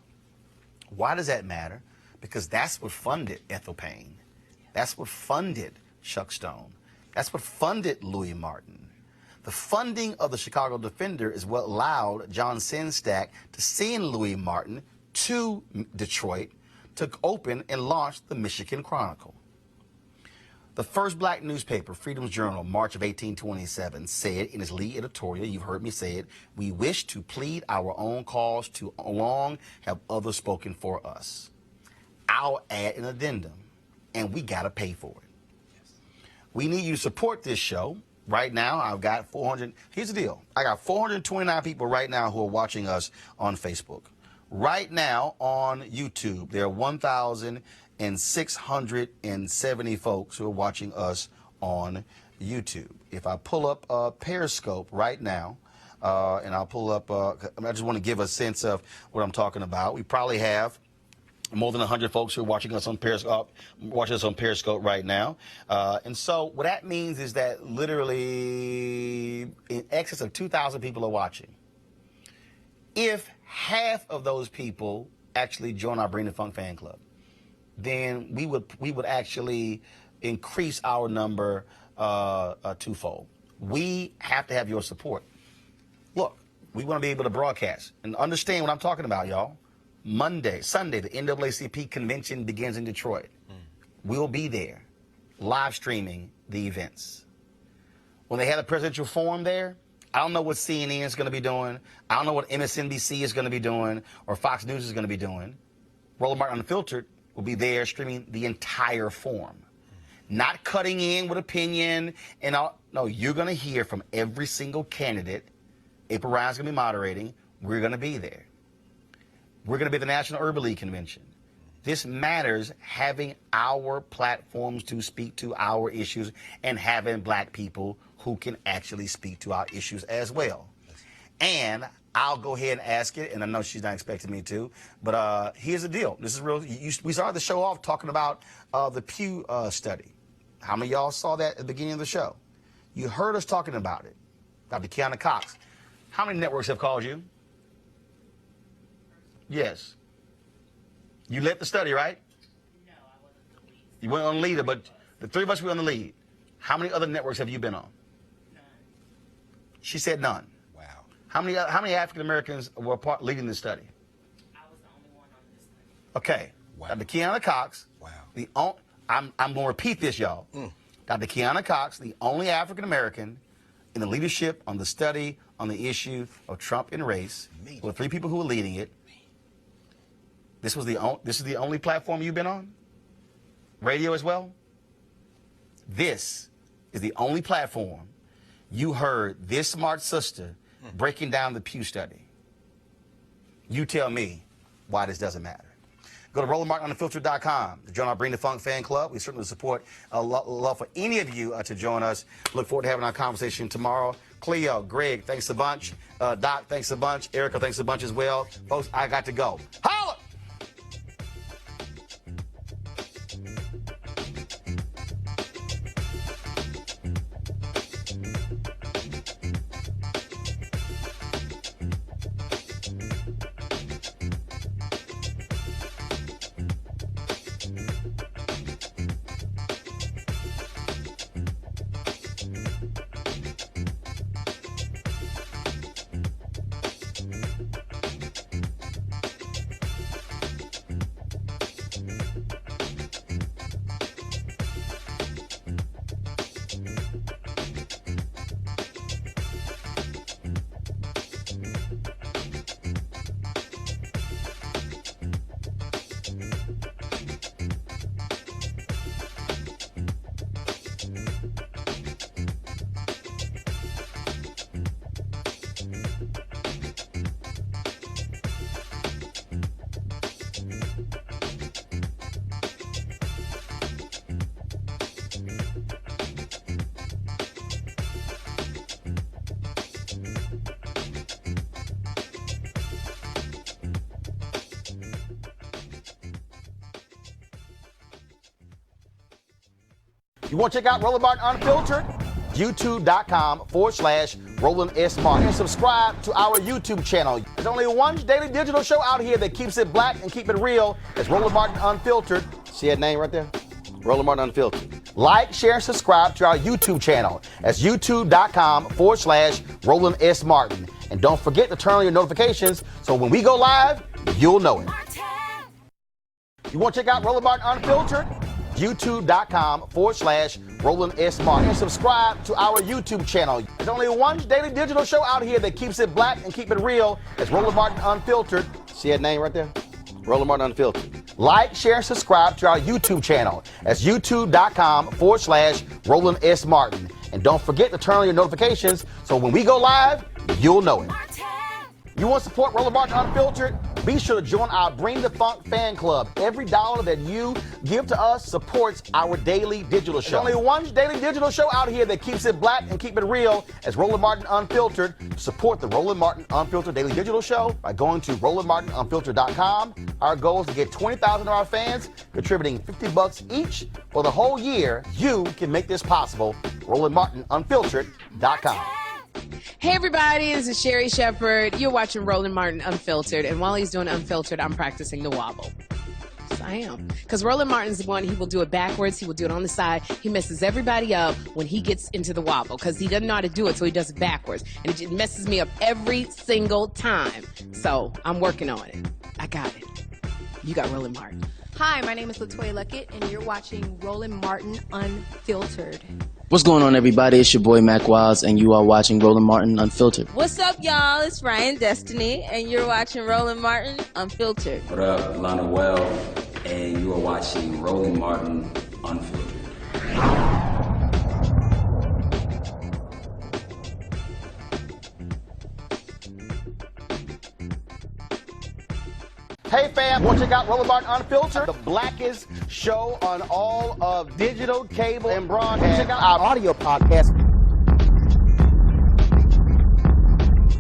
Why does that matter? Because that's what funded Ethel Payne. That's what funded Chuck Stone. That's what funded Louis Martin. The funding of the Chicago Defender is what allowed John Senstack to send Louis Martin to Detroit to open and launch the Michigan Chronicle. The first black newspaper, Freedom's Journal, March of 1827, said in its lead editorial, you've heard me say it, we wish to plead our own cause to long have others spoken for us. I'll add an addendum, and we got to pay for it. Yes. We need you to support this show. Right now, I've got 400. Here's the deal. I got 429 people right now who are watching us on Facebook. Right now on YouTube, there are 1,670 folks who are watching us on YouTube. If I pull up Periscope right now, and I'll pull up, I just want to give a sense of what I'm talking about. We probably have more than 100 folks who are watching us on Periscope right now. And so what that means is that literally in excess of 2,000 people are watching. If half of those people actually join our Bring the Funk fan club, then we would actually increase our number twofold. We have to have your support. Look, we want to be able to broadcast and understand what I'm talking about, y'all. Sunday, the NAACP convention begins in Detroit. We'll be there, live streaming the events. When they had a presidential forum there, I don't know what CNN is going to be doing. I don't know what MSNBC is going to be doing or Fox News is going to be doing. Roland Martin Unfiltered will be there streaming the entire forum. Not cutting in with opinion and all. No, you're going to hear from every single candidate. April Ryan's going to be moderating. We're going to be there. We're going to be at the National Urban League Convention. This matters, having our platforms to speak to our issues and having black people who can actually speak to our issues as well. And I'll go ahead and ask it, and I know she's not expecting me to, but here's the deal. This is real. We started the show off talking about the Pew study. How many of y'all saw that at the beginning of the show? You heard us talking about it. Dr. Kiana Cox. How many networks have called you? Yes. You led the study, right? No, I wasn't the lead. You weren't on the leader, but the three of us were on the lead. How many other networks have you been on? None. She said none. Wow. How many African Americans were leading the study? I was the only one on this study. Okay. Wow. Dr. Kiana Cox. Wow. I'm going to repeat this, y'all. Dr. Kiana Cox, the only African American in the leadership on the study on the issue of Trump and race. There were three people who were leading it. This is the only platform you've been on? Radio as well? This is the only platform you heard this smart sister breaking down the Pew study. You tell me why this doesn't matter. Go to RolandMartinUnfiltered.com to join our Bring the Funk fan club. We certainly support love for any of you to join us. Look forward to having our conversation tomorrow. Cleo, Greg, thanks a bunch. Doc, thanks a bunch. Erica, thanks a bunch as well. Folks, I got to go. Holla! You want to check out Roland Martin Unfiltered? YouTube.com/Roland S. Martin. And subscribe to our YouTube channel. There's only one daily digital show out here that keeps it black and keep it real. It's Roland Martin Unfiltered. See that name right there? Roland Martin Unfiltered. Like, share, and subscribe to our YouTube channel. That's YouTube.com/Roland S. Martin. And don't forget to turn on your notifications so when we go live, you'll know it. You want to check out Roland Martin Unfiltered? YouTube.com/Roland S. Martin. And subscribe to our YouTube channel. There's only one daily digital show out here that keeps it black and keep it real. It's Roland Martin Unfiltered. See that name right there? Roland Martin Unfiltered. Like, share, and subscribe to our YouTube channel. That's YouTube.com/Roland S. Martin. And don't forget to turn on your notifications so when we go live, you'll know it. You want to support Roland Martin Unfiltered? Be sure to join our Bring the Funk fan club. Every dollar that you give to us supports our daily digital show. There's only one daily digital show out here that keeps it black and keep it real. As Roland Martin Unfiltered. Support the Roland Martin Unfiltered daily digital show by going to RolandMartinUnfiltered.com. Our goal is to get 20,000 of our fans contributing $50 each for the whole year. You can make this possible. RolandMartinUnfiltered.com. Hey everybody, this is Sherry Shepherd. You're watching Roland Martin Unfiltered, and while he's doing Unfiltered, I'm practicing the wobble. Yes, I am. Because Roland Martin's the one, he will do it backwards, he will do it on the side. He messes everybody up when he gets into the wobble, because he doesn't know how to do it, so he does it backwards. And it just messes me up every single time. So, I'm working on it. I got it. You got Roland Martin. Hi, my name is LaToya Luckett, and you're watching Roland Martin Unfiltered. What's going on, everybody? It's your boy Mac Wiles, and you are watching Roland Martin Unfiltered. What's up, y'all? It's Ryan Destiny, and you're watching Roland Martin Unfiltered. What up, Lana Well, and you are watching Roland Martin Unfiltered. Hey fam, want to check out Roland Martin Unfiltered? The blackest show on all of digital, cable, and broadcast. Check out our audio podcast.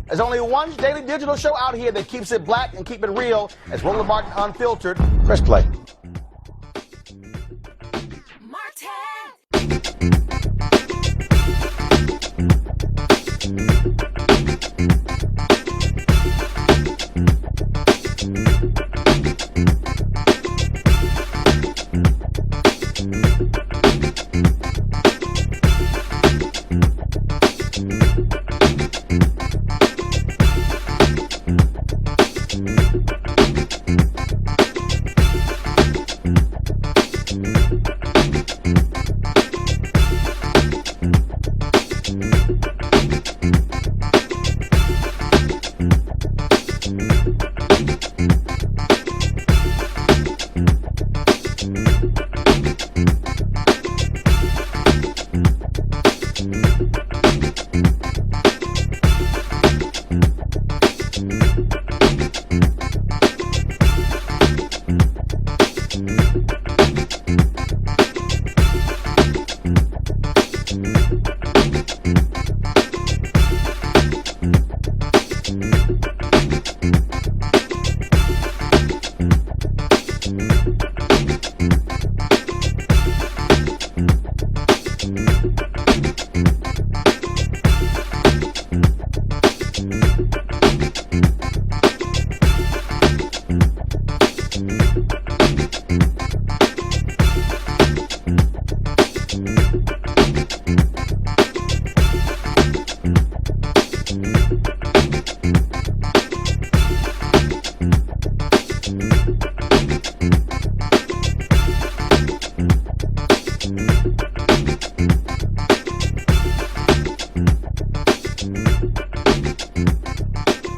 There's only one daily digital show out here that keeps it black and keep it real. It's Roland Martin Unfiltered. Press play.